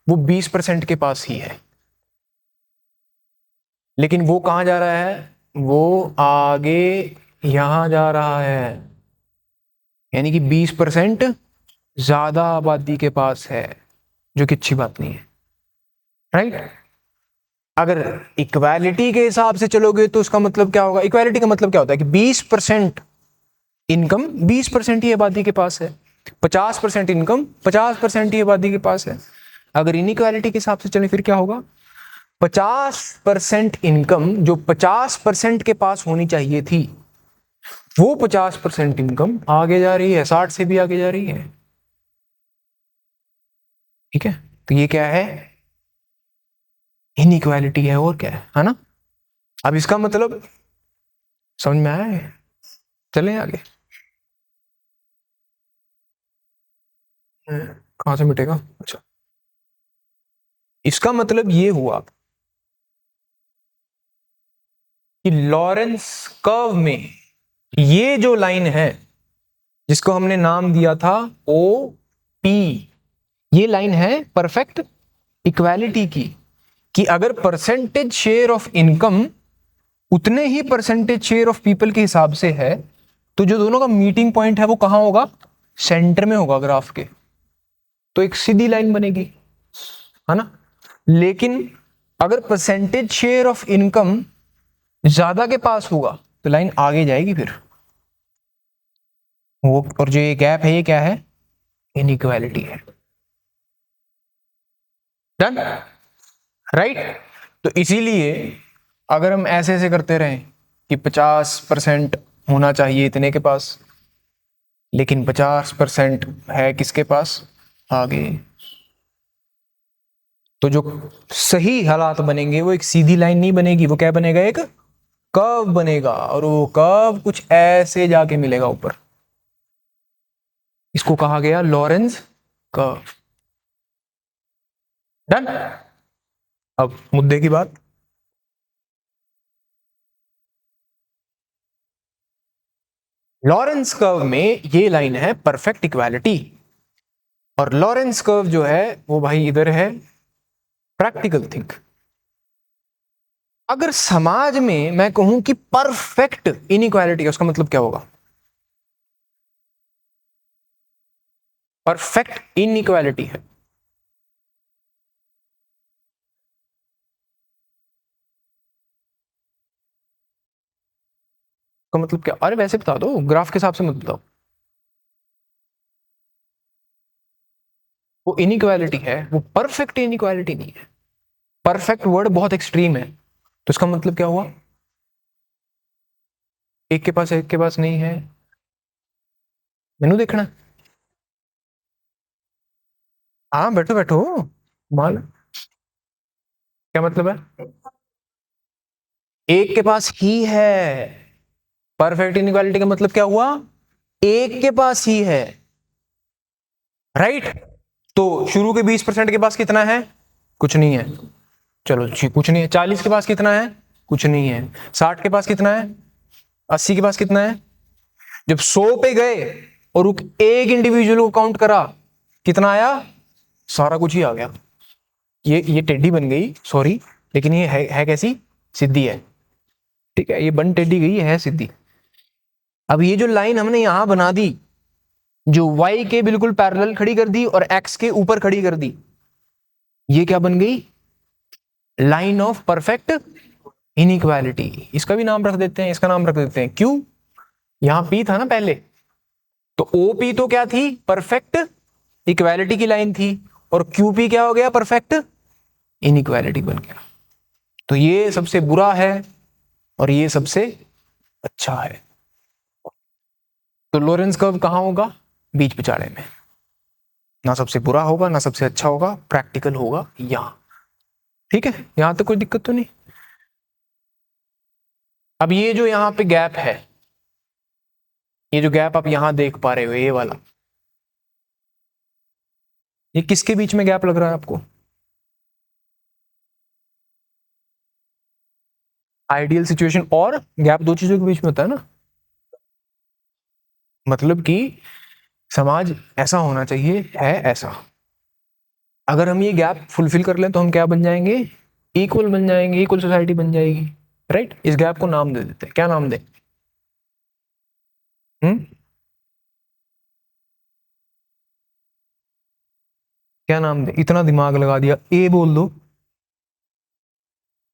S1: वो 20% के पास ही है। लेकिन वो कहां जा रहा है, वो आगे यहां जा रहा है, यानी कि 20% ज्यादा आबादी के पास है, जो कि अच्छी बात नहीं है, राइट। अगर इक्वालिटी के हिसाब से चलोगे तो उसका मतलब क्या होगा, इक्वालिटी का मतलब क्या होता है कि 20% इनकम 20% ही आबादी के पास है, 50% इनकम 50% ही आबादी के पास है। अगर इनइक्वालिटी के हिसाब से चले फिर क्या होगा, 50% इनकम जो 50% के पास होनी चाहिए थी, वो 50% इनकम आगे जा रही है, 60 से भी आगे जा रही है। ठीक है, तो ये क्या है? इनइक्वालिटी है, और क्या है ना? अब इसका मतलब समझ में आया है? चलें आगे। कहां से मिटेगा? अच्छा, इसका मतलब ये हुआ कि लॉरेंस कर्व में ये जो लाइन है जिसको हमने नाम दिया था ओ पी, ये लाइन है परफेक्ट इक्वालिटी की, कि अगर परसेंटेज शेयर ऑफ इनकम उतने ही परसेंटेज शेयर ऑफ पीपल के हिसाब से है, तो जो दोनों का मीटिंग पॉइंट है वो कहां होगा? सेंटर में होगा ग्राफ के। तो एक सीधी लाइन बनेगी, है ना? लेकिन अगर परसेंटेज शेयर ऑफ इनकम ज्यादा के पास होगा तो लाइन आगे जाएगी फिर वो, और जो ये गैप है ये क्या है? इनइक्वालिटी है। Done, right? तो इसीलिए अगर हम ऐसे ऐसे करते रहें कि 50% होना चाहिए इतने के पास, लेकिन 50% है किसके पास? आगे, तो जो सही हालात बनेंगे वो एक सीधी लाइन नहीं बनेगी, वो क्या बनेगा? एक कर्व बनेगा, और वो कर्व कुछ ऐसे जाके मिलेगा ऊपर। इसको कहा गया लॉरेंस कर्व। डन। अब मुद्दे की बात। लॉरेंस कर्व में ये लाइन है परफेक्ट इक्वालिटी, और लॉरेंस कर्व जो है वो भाई इधर है प्रैक्टिकल थिंक। अगर समाज में मैं कहूं कि परफेक्ट इनइक्वालिटी है, उसका मतलब क्या होगा? परफेक्ट इनइक्वालिटी है का मतलब क्या? अरे वैसे बता दो, ग्राफ के हिसाब से मत बताओ। वो इनइक्वालिटी है, वो परफेक्ट इनइक्वालिटी नहीं है। परफेक्ट वर्ड बहुत एक्सट्रीम है, तो इसका मतलब क्या हुआ? एक के पास, एक के पास नहीं है। मेनू देखना? हाँ बैठो बैठो, मान क्या मतलब है? एक के पास ही है। परफेक्ट इनइक्वालिटी का मतलब क्या हुआ? एक के पास ही है, राइट? तो शुरू के 20% के पास कितना है? कुछ नहीं है। चलो कुछ नहीं है। 40 के पास कितना है? कुछ नहीं है। 60 के पास कितना है? 80 के पास कितना है? जब 100 पे गए और एक इंडिविजुअल को काउंट करा, कितना आया? सारा कुछ ही आ गया। ये टेढ़ी बन गई, सॉरी, लेकिन ये है कैसी? सीधी है। ठीक है, ये बन टेढ़ी गई है सीधी। अब ये जो लाइन हमने यहां बना दी, जो y के बिल्कुल पैरेलल खड़ी कर दी और x के ऊपर खड़ी कर दी, ये क्या बन गई? Line of perfect inequality. इसका भी नाम रख देते हैं, इसका नाम रख देते हैं क्यू। यहां P था ना पहले, तो OP तो क्या थी? परफेक्ट इक्वालिटी की लाइन थी, और QP क्या हो गया? परफेक्ट इनइक्वालिटी बन गया। तो ये सबसे बुरा है और ये सबसे अच्छा है। तो लोरेंस कर्व कहां होगा? बीच बिचारे में। ना सबसे बुरा होगा ना सबसे अच्छा होगा, प्रैक्टिकल होगा यहां। ठीक है, यहां तक कोई दिक्कत तो नहीं? अब ये जो यहां पे गैप है, ये जो गैप आप यहां देख पा रहे हो, ये वाला, ये किसके बीच में गैप लग रहा है आपको? आइडियल सिचुएशन और गैप दो चीजों के बीच में होता है ना। मतलब कि समाज ऐसा होना चाहिए, है ऐसा। अगर हम ये गैप फुलफिल कर लें तो हम क्या बन जाएंगे? इक्वल बन जाएंगे, इक्वल सोसाइटी बन जाएगी, राइट? इस गैप को नाम दे देते हैं, क्या नाम दें? हम्म, क्या नाम दें? इतना दिमाग लगा दिया, ए बोल दो।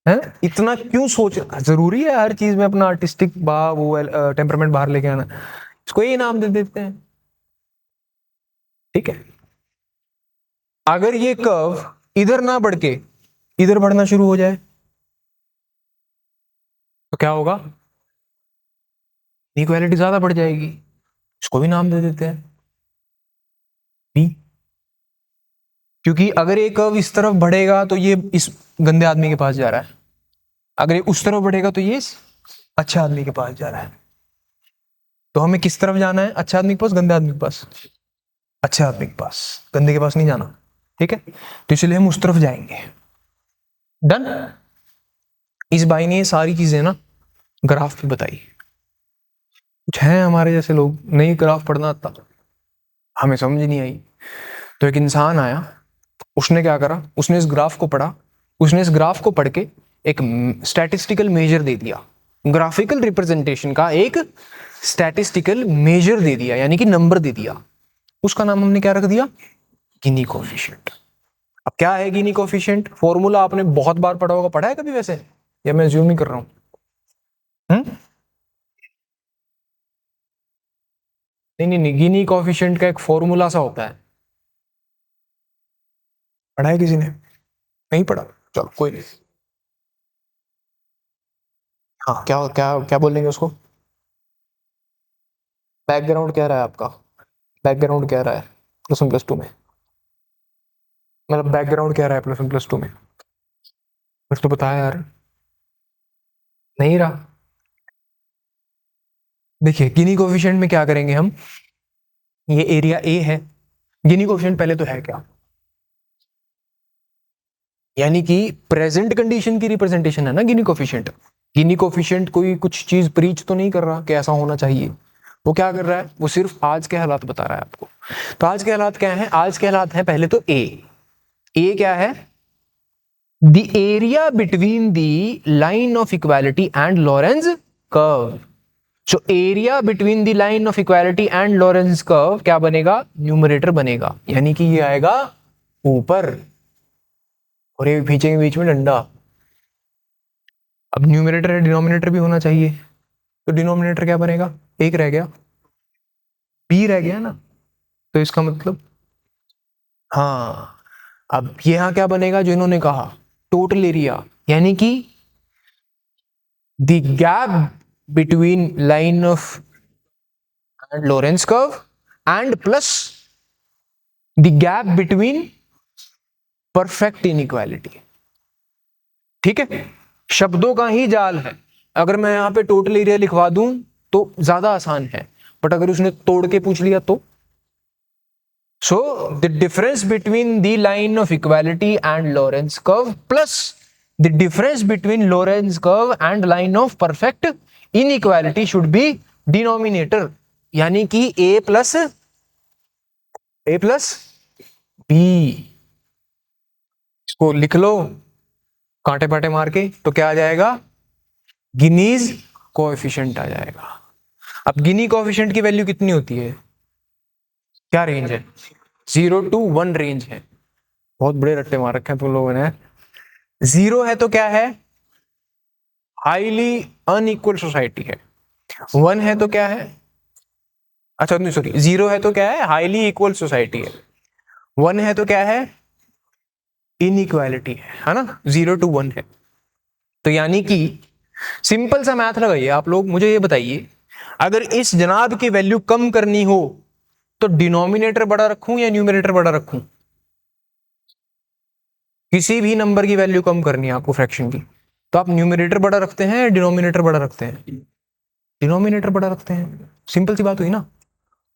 S1: है, इतना क्यों सोच? जरूरी है हर चीज में अपना आर्टिस्टिक वो टेम्परामेंट बाहर लेके आना? इसको ये नाम दे देते हैं। ठीक है, अगर ये कर्व इधर ना बढ़ के इधर बढ़ना शुरू हो जाए तो क्या होगा? इनइक्वालिटी ज्यादा बढ़ जाएगी, इसको भी नाम दे देते हैं बी। क्योंकि अगर ये कर्व इस तरफ बढ़ेगा तो ये इस गंदे आदमी के पास जा रहा है, अगर ये उस तरफ बढ़ेगा तो ये इस अच्छे आदमी के पास जा रहा है। तो हमें किस तरफ जाना है, अच्छे आदमी के पास, गंदे आदमी के पास? अच्छे आदमी के पास, गंदे के पास नहीं जाना, ठीक है। तो इसलिए हम उस तरफ जाएंगे। डन। इस भाई ने ये सारी चीजें ना ग्राफ पे बताई। कुछ हैं हमारे जैसे लोग नहीं ग्राफ पढ़ना आता, हमें समझ नहीं आई। तो एक इंसान आया, उसने क्या करा, उसने इस ग्राफ को पढ़ा, उसने इस ग्राफ को पढ़ के एक स्टैटिस्टिकल मेजर दे दिया, ग्राफिकल रिप्रेजेंटेशन का एक स्टैटिस्टिकल मेजर दे दिया, यानी कि नंबर दे दिया। उसका नाम हमने क्या रख दिया, गिनी कोफिशिएंट। अब क्या है गिनी कोफिशिएंट? फॉर्मूला आपने बहुत बार पढ़ा होगा, पढ़ा है कभी वैसे, या मैं ज्यूम ही कर रहा हूं? नहीं, गिनी कोफिशिएंट का एक फॉर्मूला सा होता है, पढ़ा है किसी ने? नहीं पढ़ा, चलो कोई नहीं। हाँ, क्या क्या क्या बोलेंगे उसको? बैकग्राउंड क्या रहा है आपका? बैकग्राउंड क्या रहा है प्लस वन प्लस टू में? मतलब बैकग्राउंड क्या रहा है प्लस वन प्लस टू में? कुछ तो बताया यार। नहीं रहा। देखिए गिनी कोफिशिएंट में क्या करेंगे हम, ये एरिया ए है। गिनी कोफिशिएंट पहले तो है क्या, यानी कि प्रेजेंट कंडीशन की रिप्रेजेंटेशन है ना गिनी कोफिशिएंट। गिनी कोफिशिएंट कोई कुछ चीज प्रीच तो नहीं कर रहा कि ऐसा होना चाहिए, वो क्या कर रहा है, वो सिर्फ आज के हालात बता रहा है आपको। तो आज के हालात क्या हैं? आज के हालात हैं पहले तो ए क्या है, the area between the line of equality and Lorentz curve. So area between the line of equality and Lorentz curve क्या बनेगा, न्यूमरेटर बनेगा, यानी कि ये आएगा ऊपर और ये खींचेंगे बीच में डंडा। अब न्यूमरेटर है, डिनोमिनेटर भी होना चाहिए, तो डिनोमिनेटर क्या बनेगा, एक रह गया, बी रह गया ना। तो इसका मतलब हाँ, अब यहां क्या बनेगा जो इन्होंने कहा, टोटल एरिया, यानी कि the gap between line of and Lawrence curve and plus the gap between perfect inequality. ठीक है, शब्दों का ही जाल है। अगर मैं यहां पे टोटल एरिया लिखवा दूं तो ज्यादा आसान है, बट अगर उसने तोड़ के पूछ लिया तो so the difference between the line of equality and Lorentz curve plus the difference between Lorentz curve and line of perfect inequality should be denominator, यानी कि a plus b। इसको लिख लो कांटे पाटे मार के, तो क्या आ जाएगा, गिनीज कोएफिशिएंट आ जाएगा। अब गिनी कोएफिशिएंट की वैल्यू कितनी होती है, क्या रेंज है, 0 to 1 रेंज है। बहुत बड़े रट्टे मार रखे हैं तुम लोगों ने। 0 है तो क्या है, हाईली अनइक्वल सोसाइटी है। 1 है तो क्या है, अच्छा नहीं सॉरी, 0 है तो क्या है, हाईली इक्वल सोसाइटी है। 1 है तो क्या है, इनइक्वालिटी है ना। 0 to 1 है, तो यानी कि सिंपल सा मैथ लगाइए आप लोग, मुझे ये बताइए, अगर इस जनाब की वैल्यू कम करनी हो तो डिनोमिनेटर बड़ा रखूं या न्यूमरेटर बड़ा रखूं? किसी भी नंबर की वैल्यू कम करनी है आपको फ्रैक्शन की, तो आप न्यूमरेटर बड़ा रखते हैं या डिनोमिनेटर बड़ा रखते हैं? डिनोमिनेटर बड़ा रखते हैं, सिंपल सी बात हुई ना।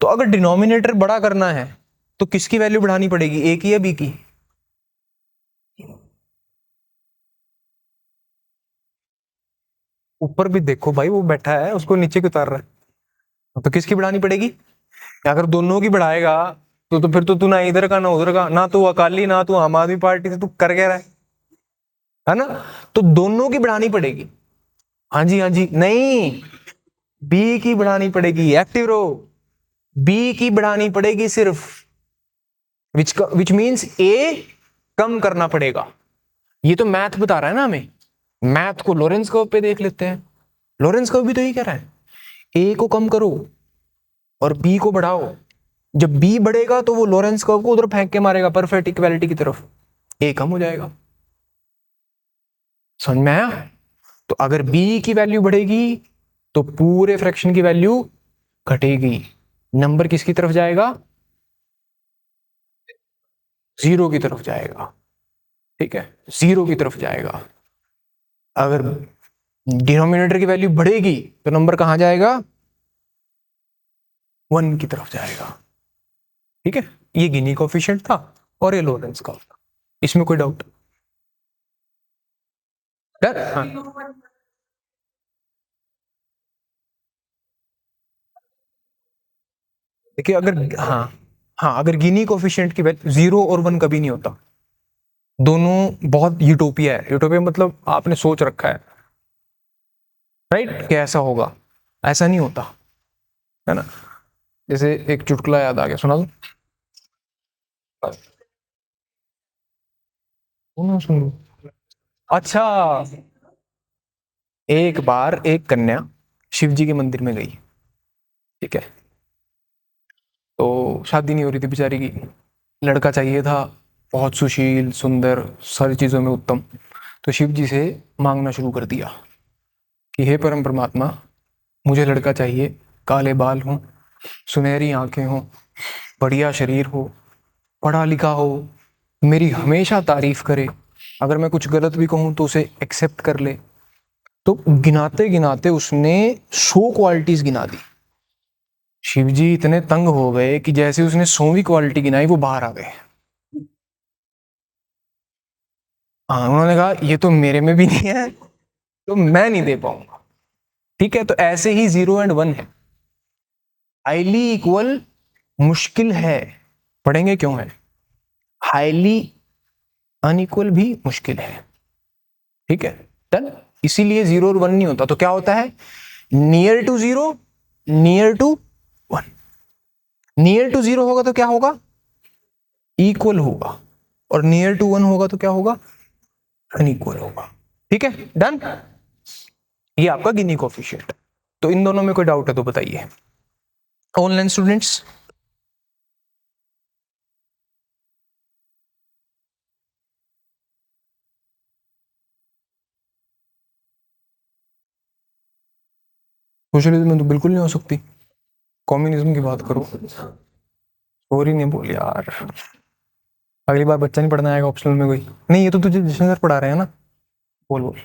S1: तो अगर डिनोमिनेटर बड़ा करना है तो किसकी वैल्यू बढ़ानी पड़ेगी, ए की या बी की? ऊपर भी देखो भाई, वो बैठा है, उसको नीचे क्यों उतार रहा है, तो किसकी बढ़ानी पड़ेगी? अगर दोनों की बढ़ाएगा तो फिर तो तू ना इधर का ना उधर का, ना तू अकाली ना तू आम आदमी पार्टी से, तू कर क्या रहा है ना। तो दोनों की बढ़ानी पड़ेगी। हाँ जी, हाँ जी, नहीं, बी की बढ़ानी पड़ेगी, एक्टिव रहो, बी की बढ़ानी पड़ेगी सिर्फ, विच मीन्स ए कम करना पड़ेगा। ये तो मैथ बता रहा है ना हमें, मैथ को लॉरेंस कर्व पे देख लेते हैं। लॉरेंस कर्व भी तो यही कह रहा है, ए को कम करो और बी को बढ़ाओ। जब बी बढ़ेगा तो वो लॉरेंस कर्व को उधर फेंक के मारेगा परफेक्ट इक्वालिटी की तरफ, ए कम हो जाएगा। समझ में आया? तो अगर बी की वैल्यू बढ़ेगी तो पूरे फ्रैक्शन की वैल्यू घटेगी, नंबर किसकी तरफ जाएगा, 0 की तरफ जाएगा, ठीक है, 0 की तरफ जाएगा। अगर डिनोमिनेटर की वैल्यू बढ़ेगी तो नंबर कहां जाएगा, 1 की तरफ जाएगा, ठीक है। ये गिनी कोफिशिएंट था और ये लॉरेंस का, इसमें कोई डाउट? हाँ, देखिए अगर, हाँ हाँ, अगर गिनी कोफिशिएंट की वैल्यू 0 और 1 कभी नहीं होता, दोनों बहुत यूटोपिया है। यूटोपिया मतलब आपने सोच रखा है, राइट, कि ऐसा होगा, ऐसा नहीं होता है ना। जैसे एक चुटकुला याद आ गया, सुना दो। सुनो। अच्छा, एक बार एक कन्या शिव जी के मंदिर में गई, ठीक है, तो शादी नहीं हो रही थी बेचारी की, लड़का चाहिए था, बहुत सुशील सुंदर, सारी चीज़ों में उत्तम। तो शिव जी से मांगना शुरू कर दिया कि हे परम परमात्मा, मुझे लड़का चाहिए, काले बाल हों, सुनहरी आंखें हों, बढ़िया शरीर हो, पढ़ा लिखा हो, मेरी हमेशा तारीफ करे, अगर मैं कुछ गलत भी कहूँ तो उसे एक्सेप्ट कर ले। तो गिनाते गिनाते उसने 100 क्वालिटीज गिना दी। शिवजी इतने तंग हो गए कि जैसे उसने 100वीं क्वालिटी गिनाई वो बाहर आ गए। हाँ, उन्होंने कहा ये तो मेरे में भी नहीं है, तो मैं नहीं दे पाऊंगा, ठीक है। तो ऐसे ही 0 एंड 1 है, हाईली इक्वल मुश्किल है, पढ़ेंगे क्यों है, हाईली अनइक्वल भी मुश्किल है, ठीक है, डन। इसीलिए 0 और 1 नहीं होता, तो क्या होता है, near to 0, near to 1। Near to 0 होगा तो क्या होगा, इक्वल होगा, और नियर टू 1 होगा तो क्या होगा, अनइक्वल होगा, ठीक है, डन। ये आपका गिनी कोफिशिएंट। तो इन दोनों में कोई डाउट है तो बताइए, ऑनलाइन स्टूडेंट्स। सोशलिज्म में तो बिल्कुल नहीं हो सकती, कम्युनिज्म की बात करो। सॉरी नहीं बोल यार, अगली बार बच्चा नहीं पढ़ना आएगा ऑप्शनल में कोई। नहीं, ये तो तुझे जिशन सर पढ़ा रहे हैं ना, बोल बोल।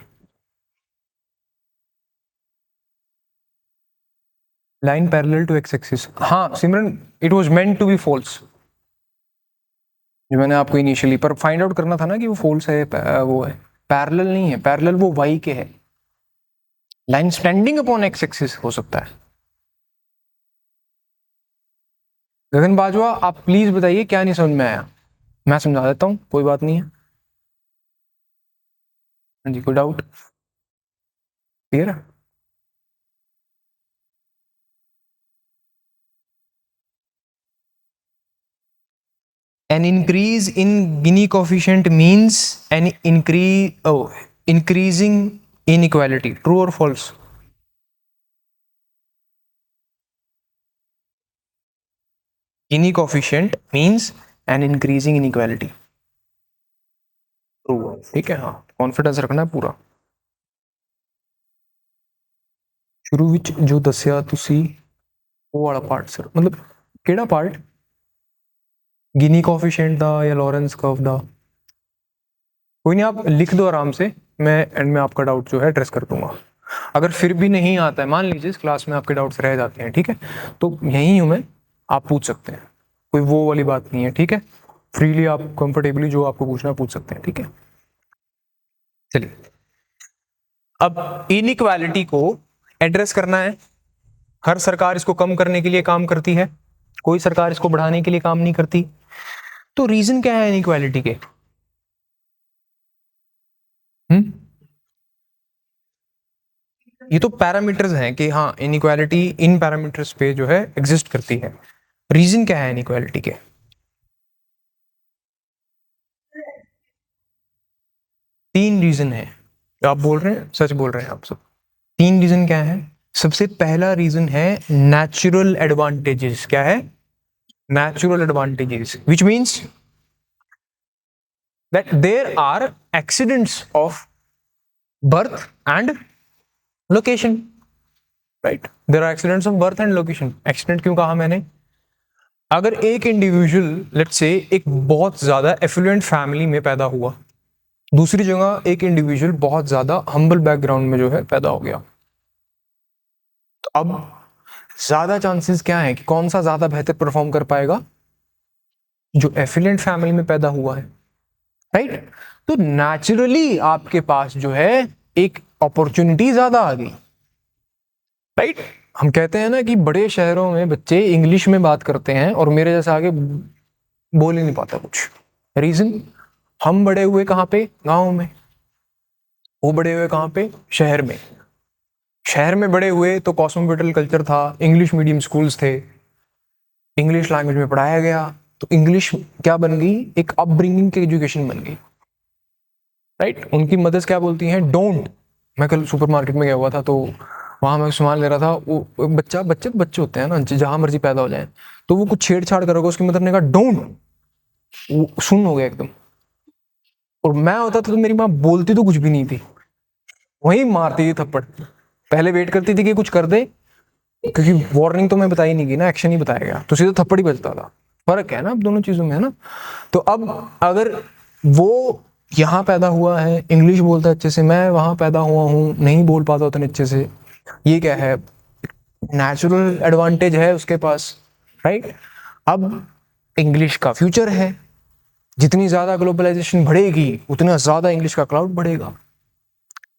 S1: Line parallel to x axis, हाँ Simran, it was meant to be false, जो मैंने आपको इनिशियली पर फाइंड आउट करना था ना कि वो फॉल्स है, वो है पैरेलल नहीं है, पैरेलल वो वाई के है, line standing upon x axis हो सकता है। गगन बाजवा, आप प्लीज बताइए क्या नहीं समझ में आया, मैं समझा देता हूँ, कोई बात नहीं है। हाँ जी, कोई डाउट, क्लियर है। An increase in Gini coefficient means an increasing inequality. True or false? Gini coefficient means an increasing inequality. True, ठीक है, हाँ, कॉन्फिडेंस रखना है पूरा। शुरू ਵਿੱਚ जो दसिया तुसी वो वाला पार्ट सर, मतलब केड़ा पार्ट, गिनी कोफिशिएंट दा या लॉरेंस कर्व दा? कोई नहीं, आप लिख दो आराम से, मैं एंड में आपका डाउट जो है एड्रेस कर दूंगा। अगर फिर भी नहीं आता है, मान लीजिए इस क्लास में आपके डाउट्स रह जाते हैं, ठीक है, तो यहीं हूं मैं, आप पूछ सकते हैं, कोई वो वाली बात नहीं है, ठीक है, फ्रीली आप कंफर्टेबली जो आपको पूछना पूछ सकते हैं, ठीक है। चलिए, अब इनइक्वालिटी को एड्रेस करना है। हर सरकार इसको कम करने के लिए काम करती है, कोई सरकार इसको बढ़ाने के लिए काम नहीं करती। तो रीजन क्या है इनइक्वालिटी के? ये तो पैरामीटर्स हैं कि हाँ इनइक्वालिटी इन पैरामीटर्स पे जो है एग्जिस्ट करती है। रीजन क्या है इनइक्वालिटी के? तीन रीजन है, आप बोल रहे हैं, सच बोल रहे हैं आप सब। तीन रीजन क्या है? सबसे पहला रीजन है नेचुरल एडवांटेजेस। क्या है? Natural advantages, which means that there are accidents of birth and location. Right. There are accidents of birth and location. Accident क्यों कहा मैंने? अगर एक इंडिविजुअल लेट्स से एक बहुत ज्यादा एफ्लुएंट फैमिली में पैदा हुआ, दूसरी जगह एक इंडिविजुअल बहुत ज्यादा हम्बल बैकग्राउंड में जो है पैदा हो गया, तो अब ज्यादा चांसेस क्या है कि कौन सा ज्यादा बेहतर परफॉर्म कर पाएगा? जो एफिलिएंट फैमिली में पैदा हुआ है, राइट। तो नेचुरली आपके पास जो है एक अपॉर्चुनिटी ज्यादा आ गई, राइट। हम कहते हैं ना कि बड़े शहरों में बच्चे इंग्लिश में बात करते हैं और मेरे जैसा आगे बोल ही नहीं पाता कुछ। रीजन, हम बड़े हुए कहाँ पे? गांव में। वो बड़े हुए कहाँ पे? शहर में। शहर में बड़े हुए तो कॉस्मोपॉलिटन कल्चर था, इंग्लिश मीडियम स्कूल्स थे, इंग्लिश लैंग्वेज में पढ़ाया गया, तो इंग्लिश क्या बन गई? एक अपब्रिंगिंग की एजुकेशन बन गई, राइट। उनकी मदर्स क्या बोलती हैं? डोंट। मैं कल सुपरमार्केट में गया हुआ था तो वहां मैं सामान ले रहा था, वो बच्चे तो बच्चे होते हैं ना, जहां मर्जी पैदा हो जाए, तो वो कुछ छेड़छाड़ करोगे, उसकी मदर ने कहा डोंट, वो सुन हो गया एकदम। और मैं होता था तो मेरी माँ बोलती तो कुछ भी नहीं थी, वही मारती थी थप्पड़। पहले वेट करती थी कि कुछ कर दे, क्योंकि वार्निंग तो मैं बताई नहीं की ना, एक्शन ही बताया गया, तो सीधा थप्पड़ ही बजता था। फर्क है ना अब दोनों चीजों में, है ना। तो अब अगर वो यहाँ पैदा हुआ है, इंग्लिश बोलता है अच्छे से, मैं वहां पैदा हुआ हूँ नहीं बोल पाता उतने अच्छे से, ये क्या है? नेचुरल एडवांटेज है उसके पास, राइट। अब इंग्लिश का फ्यूचर है, जितनी ज्यादा ग्लोबलाइजेशन बढ़ेगी उतना ज्यादा इंग्लिश का क्लाउड बढ़ेगा,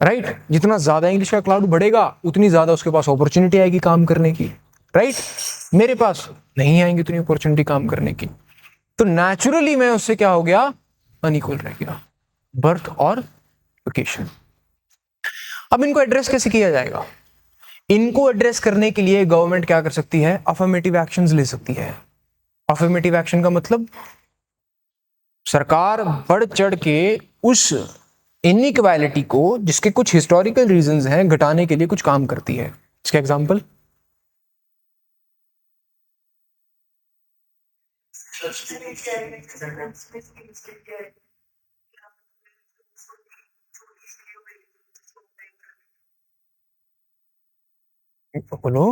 S1: राइट। जितना ज्यादा इंग्लिश का क्लाउड बढ़ेगा उतनी ज्यादा उसके पास अपॉर्चुनिटी आएगी काम करने की, राइट। मेरे पास नहीं आएंगी उतनी अपॉर्चुनिटी काम करने की, तो नेचुरली मैं उससे क्या हो गया? अनइक्वल रह गया, बर्थ और लोकेशन। अब इनको एड्रेस कैसे किया जाएगा? इनको एड्रेस करने के लिए गवर्नमेंट क्या कर सकती है? अफर्मेटिव एक्शंस ले सकती है। अफर्मेटिव एक्शन का मतलब सरकार बढ़ चढ़ के उस इनइक्वालिटी को, जिसके कुछ हिस्टोरिकल रीजंस हैं, घटाने के लिए कुछ काम करती है। इसका एग्जांपल, बोलो।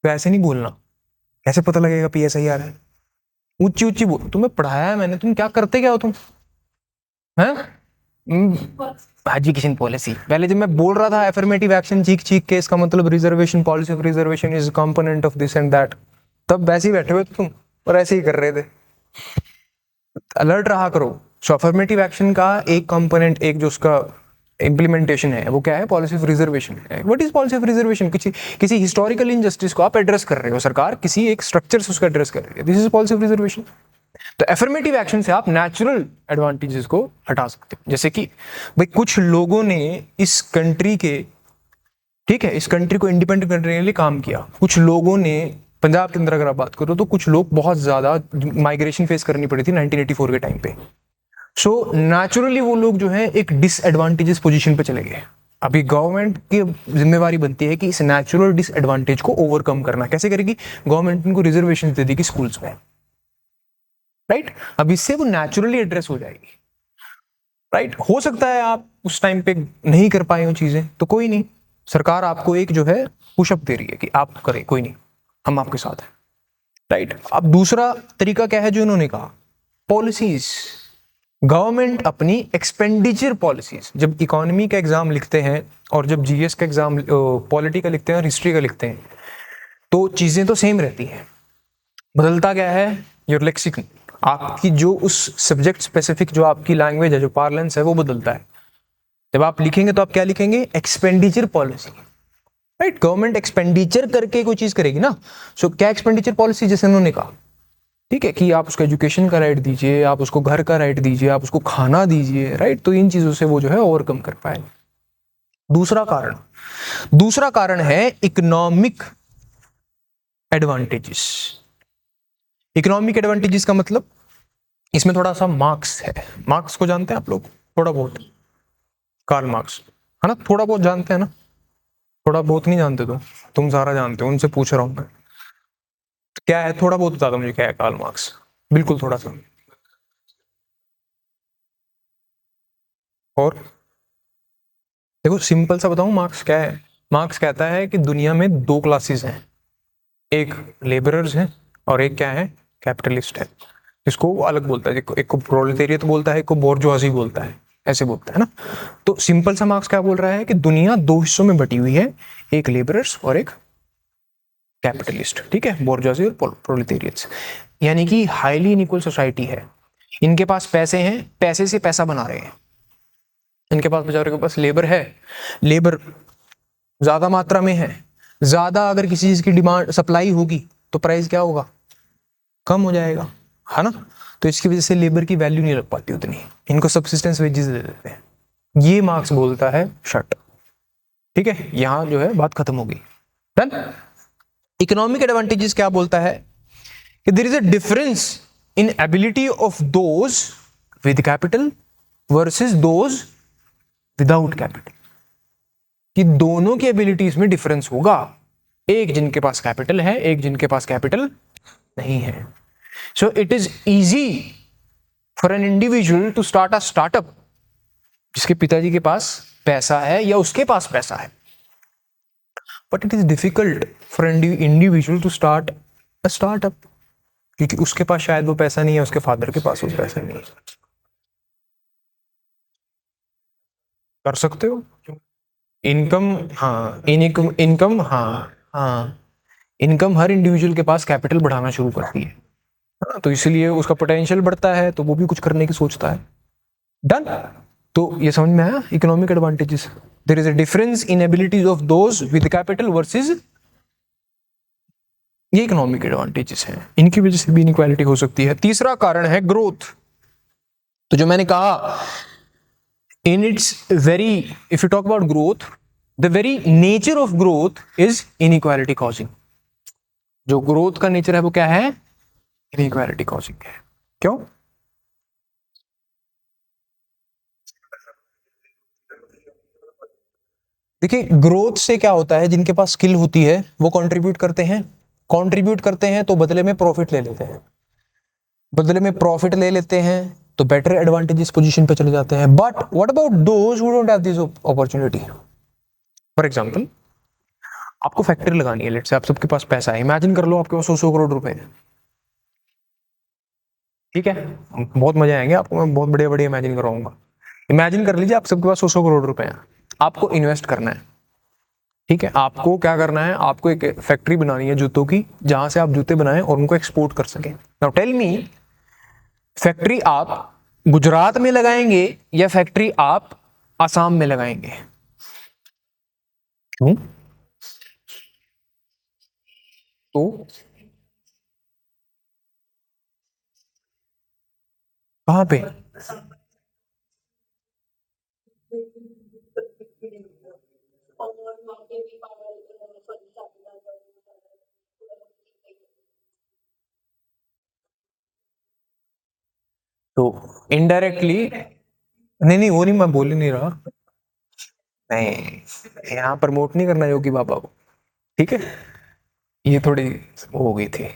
S1: तो ऐसे नहीं बोलना, कैसे पता लगेगा पीएसआई आ रहा है? ऊंची ऊंची बोल, तुम्हें पढ़ाया है मैंने, तुम क्या करते क्या हो तुम, हैं? एजुकेशन पॉलिसी, पहले जब मैं बोल रहा था एफर्मेटिव एक्शन चीख चीख के, इसका मतलब reservation, policy of reservation is component of this and that, तब वैसे ही बैठे हुए थे तुम और ऐसे ही कर रहे थे। अलर्ट रहा करो। सो अफर्मेटिव एक्शन का एक कंपोनेंट, एक जो उसका इम्प्लीमेंटेशन है, वो क्या है? पॉलिसी ऑफ रिजर्वेशन है। What is policy of reservation? किसी हिस्टोरिकल इनजस्टिस को आप एड्रेस कर रहे हो, सरकार किसी एक स्ट्रक्चर से उसका एड्रेस कर रही है, this is policy of reservation. तो एफर्मेटिव एक्शन से आप नेचुरल एडवांटेजेस को हटा सकते हो, जैसे कि भाई कुछ लोगों ने इस कंट्री के, ठीक है, इस कंट्री को इंडिपेंडेंट करने के लिए काम किया। कुछ लोगों ने, पंजाब के अंदर अगर आप बात करो तो कुछ लोग बहुत ज्यादा माइग्रेशन फेस करनी पड़ी थी 1984 के टाइम पे। सो नेचुरली वो लोग जो है एक डिसएडवांटेजेस पोजीशन पे चले गए। अभी गवर्नमेंट की जिम्मेवारी बनती है कि इस नेचुरल डिसएडवांटेज को ओवरकम करना। कैसे करेगी? गवर्नमेंट इनको रिजर्वेशन दे देगी स्कूल्स में, राइट। अब इससे वो नेचुरली एड्रेस हो जाएगी, राइट। हो सकता है आप उस टाइम पे नहीं कर पाए हो चीजें, तो कोई नहीं, सरकार आपको एक जो है पुशअप दे रही है कि आप करें, कोई नहीं, हम आपके साथ हैं, राइट। अब दूसरा तरीका क्या है जो इन्होंने कहा? पॉलिसीज। गवर्नमेंट अपनी एक्सपेंडिचर पॉलिसीज, जब इकोनॉमी का एग्जाम लिखते हैं और जब जीएस का एग्जाम पॉलिटी का लिखते हैं और हिस्ट्री का लिखते हैं, तो चीजें तो सेम रहती हैं, बदलता क्या है? योर लेक्सिकन, आपकी जो उस सब्जेक्ट स्पेसिफिक जो आपकी लैंग्वेज है, जो पार्लेंस है, वो बदलता है। जब आप लिखेंगे तो आप क्या लिखेंगे? Expenditure policy, right. Government expenditure करके कोई चीज करेगी ना। सो क्या एक्सपेंडिचर पॉलिसी? जैसे उन्होंने कहा, ठीक है, कि आप उसको एजुकेशन का राइट दीजिए, आप उसको घर का राइट दीजिए, आप उसको खाना दीजिए, राइट। तो इन चीजों से वो जो है ओवरकम कर पाए। दूसरा कारण है इकोनॉमिक एडवांटेजेस। इकोनॉमिक एडवांटेजेस का मतलब, इसमें थोड़ा सा मार्क्स है। मार्क्स को जानते हैं आप लोग? थोड़ा बहुत, कार्ल मार्क्स, है ना, थोड़ा बहुत जानते हैं ना? थोड़ा बहुत नहीं जानते? तुम सारा जानते हो, उनसे पूछ रहा हूं मैं। क्या है? थोड़ा बहुत बता दो मुझे, क्या है कार्ल मार्क्स? बिल्कुल थोड़ा सा। और देखो, सिंपल सा बताऊं मार्क्स क्या है। मार्क्स कहता है कि दुनिया में दो क्लासेस हैं, एक लेबरर्स है और एक क्या है, कैपिटलिस्ट है। इसको वो अलग बोलता है, एक को प्रोलेटेरियत बोलता है, एक को बोर्जुआजी बोलता है, ऐसे बोलता है ना। तो सिंपल सा मार्क्स क्या बोल रहा है कि दुनिया दो हिस्सों में बटी हुई है, एक लेबरर्स और एक कैपिटलिस्ट, ठीक है, बोर्जुआजी और प्रोलेटेरियट्स, यानी कि हाईली इनइक्वल सोसाइटी है। इनके पास पैसे हैं, पैसे से पैसा बना रहे हैं। इनके पास बेचारों के पास लेबर है, लेबर ज्यादा मात्रा में है, ज्यादा अगर किसी चीज की डिमांड सप्लाई होगी तो प्राइस क्या होगा, कम हो जाएगा, है ना। तो इसकी वजह से लेबर की वैल्यू नहीं लग पाती उतनी, इनको सब्सिस्टेंस वेजेस दे देते हैं। ये मार्क्स बोलता है शर्ट, ठीक है, यहां जो है बात खत्म होगी। डन। इकोनॉमिक एडवांटेजेस क्या बोलता है कि there is a difference in ability of those with capital versus those without capital, कि दोनों की एबिलिटीज में डिफरेंस होगा, एक जिनके पास कैपिटल है, एक जिनके पास कैपिटल नहीं है। So it is easy for an individual to start a startup, जिसके पिताजी के पास पैसा है या उसके पास पैसा है, but it is difficult for an individual to start a startup, क्योंकि उसके पास शायद वो पैसा नहीं है, उसके फादर के पास वो पैसा नहीं है। कर सकते हो इनकम, हाँ इनकम, हाँ इनकम हर इंडिविजुअल के पास कैपिटल बढ़ाना शुरू करती है, हाँ, तो इसलिए उसका पोटेंशियल बढ़ता है, तो वो भी कुछ करने की सोचता है। डन। तो ये समझ में आया economic advantages. There is a difference in abilities of those with capital versus, ये इकोनॉमिक एडवांटेजेस हैं, इनकी वजह से भी इनइक्वालिटी हो सकती है। तीसरा कारण है ग्रोथ। तो जो मैंने कहा in its very, if you talk about growth, the very nature of growth is inequality causing। जो ग्रोथ का नेचर है वो क्या है, इनइक्वालिटी कॉजिंग है। क्यों? देखिए ग्रोथ से क्या होता है, जिनके पास स्किल होती है वो कंट्रीब्यूट करते हैं, कंट्रीब्यूट करते हैं तो बदले में प्रॉफिट ले लेते हैं, बदले में प्रॉफिट ले लेते हैं तो बेटर एडवांटेजेस पोजीशन पे चले जाते हैं। But what about those who don't have this opportunity? For example आपको फैक्ट्री लगानी है, लेट्स से आप सबके पास पैसा है, इमेजिन कर लो आपके पास 100 करोड़ रुपए है, ठीक है, बहुत मजे आएंगे आपको, मैं बहुत बढ़िया बढ़िया इमेजिन करवाऊंगा। इमेजिन कर लीजिए आप सबके पास 100 करोड़ रुपए हैं, आपको इन्वेस्ट करना है, ठीक है, आपको क्या करना है, आपको एक फैक्ट्री बनानी है जूतों की, जहां से आप जूते बनाएं और उनको एक्सपोर्ट कर सकें। नाउ टेल मी, फैक्ट्री आप गुजरात में लगाएंगे या फैक्ट्री आप आसाम में लगाएंगे? क्यों? तो कहां पे? तो इनडायरेक्टली, नहीं नहीं वो नहीं, मैं बोल ही नहीं रहा, नहीं यहाँ प्रमोट नहीं करना योगी बाबा को, ठीक है, ये थोड़ी वो हो गई थी,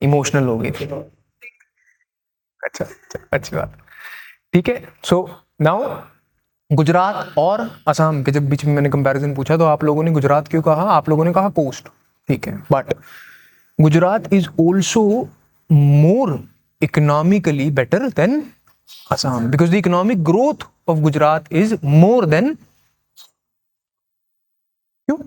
S1: इमोशनल हो गई थी। अच्छा अच्छा, अच्छी बात, ठीक है। सो नाउ गुजरात और असम के जब बीच में मैंने कंपैरिजन पूछा तो आप लोगों ने गुजरात क्यों कहा, आप लोगों ने कहा कोस्ट, ठीक है, but Gujarat is also more economically better than Assam, because the economic growth of Gujarat is more than, क्यों?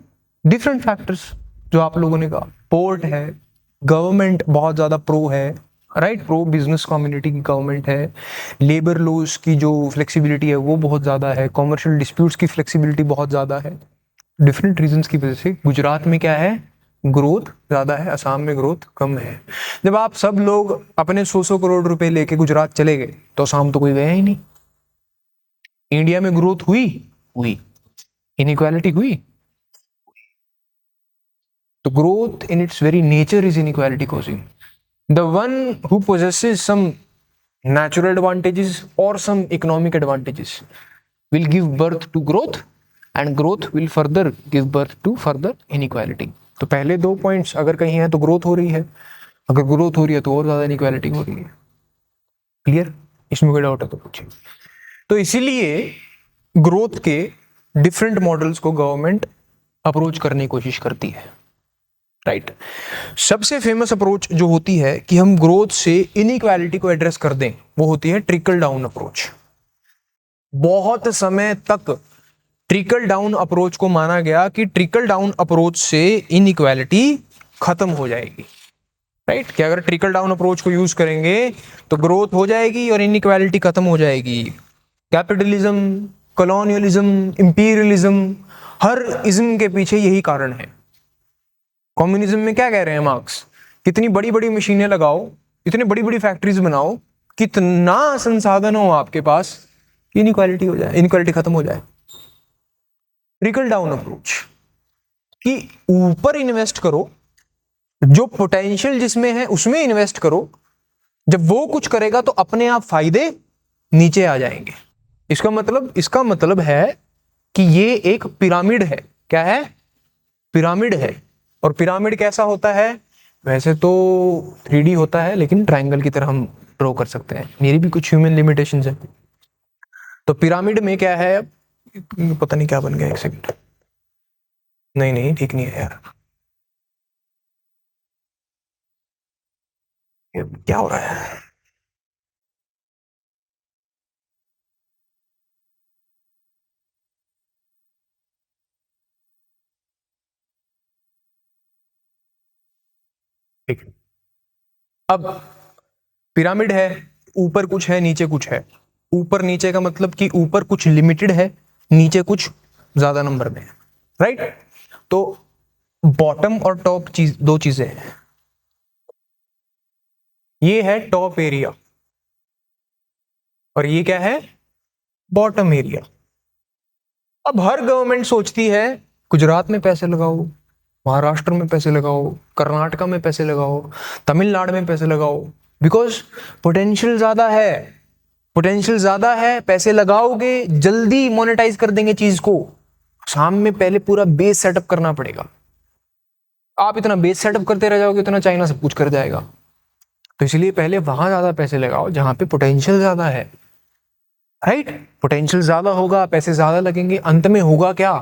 S1: डिफरेंट फैक्टर्स जो आप लोगों ने कहा, पोर्ट है, गवर्नमेंट बहुत ज्यादा प्रो है, राइट, प्रो बिजनेस कम्युनिटी की गवर्नमेंट है, लेबर लॉज की जो फ्लेक्सिबिलिटी है वो बहुत ज्यादा है, कॉमर्शियल डिस्प्यूट्स की फ्लेक्सिबिलिटी बहुत ज्यादा है। डिफरेंट रीजंस की वजह से गुजरात में क्या है, ग्रोथ ज्यादा है, असम में ग्रोथ कम है। जब आप सब लोग अपने 100 करोड़ रुपए लेके गुजरात चले गए तो असम तो कोई गया ही नहीं। इंडिया में ग्रोथ हुई, हुई, इनइक्वालिटी हुई, तो growth in its very nature is inequality causing. The one who possesses some natural advantages or some economic advantages will give birth to growth, and growth will further give birth to further inequality. तो पहले दो points अगर कहीं है तो growth हो रही है, अगर ग्रोथ हो रही है तो और ज्यादा इनइक्वालिटी हो रही है। क्लियर? इसमें कोई डाउट है तो पूछिए। तो इसीलिए ग्रोथ के डिफरेंट मॉडल्स को गवर्नमेंट अप्रोच करने की कोशिश करती है, राइट। सबसे फेमस अप्रोच जो होती है कि हम ग्रोथ से इनइक्वालिटी को एड्रेस कर दें, वो होती है ट्रिकल डाउन अप्रोच। बहुत समय तक ट्रिकल डाउन अप्रोच को माना गया कि ट्रिकल डाउन अप्रोच से इनइक्वालिटी खत्म हो जाएगी, राइट। कि अगर ट्रिकल डाउन अप्रोच को यूज करेंगे तो ग्रोथ हो जाएगी और इनइक्वालिटी खत्म हो जाएगी। कैपिटलिज्म, कॉलोनियलिज्म, इंपीरियलिज्म, हर इज्म के पीछे यही कारण है। कम्युनिज्म में क्या कह रहे हैं मार्क्स, कितनी बड़ी बड़ी मशीनें लगाओ, इतनी बड़ी बड़ी फैक्ट्रीज बनाओ, कितना संसाधन हो आपके पास, इनइक्वालिटी हो जाए, इनइक्वालिटी खत्म हो जाए। ट्रिकल डाउन अप्रोच कि ऊपर इन्वेस्ट करो, जो पोटेंशियल जिसमें है उसमें इन्वेस्ट करो, जब वो कुछ करेगा तो अपने आप फायदे नीचे आ जाएंगे। इसका मतलब है कि ये एक पिरामिड है। क्या है? पिरामिड है। और पिरामिड कैसा होता है? वैसे तो 3D होता है, लेकिन ट्रायंगल की तरह हम ड्रॉ कर सकते हैं। मेरी भी कुछ ह्यूमन लिमिटेशंस है। तो पिरामिड में क्या है, पता नहीं क्या बन गया, एक सेकंड। नहीं नहीं, ठीक नहीं है यार, ये क्या हो रहा है? ठीक है। अब पिरामिड है, ऊपर कुछ है नीचे कुछ है। ऊपर नीचे का मतलब कि ऊपर कुछ लिमिटेड है, नीचे कुछ ज्यादा नंबर में है, राइट। तो बॉटम और टॉप चीज, दो चीजें हैं। ये है टॉप एरिया और ये क्या है? Bottom area. अब हर गवर्नमेंट सोचती है गुजरात में पैसे लगाओ, महाराष्ट्र में पैसे लगाओ, कर्नाटका में पैसे लगाओ, तमिलनाडु में पैसे लगाओ, बिकॉज पोटेंशियल ज्यादा है। पोटेंशियल ज्यादा है, पैसे लगाओगे जल्दी मोनेटाइज कर देंगे चीज को। सामने पहले पूरा बेस सेटअप करना पड़ेगा। आप इतना बेस सेटअप करते रह जाओगे, उतना चाइना सब कुछ कर जाएगा। तो इसलिए पहले वहां ज्यादा पैसे लगाओ जहां पे पोटेंशियल ज्यादा है, राइट। पोटेंशियल ज्यादा होगा, पैसे ज्यादा लगेंगे, अंत में होगा क्या?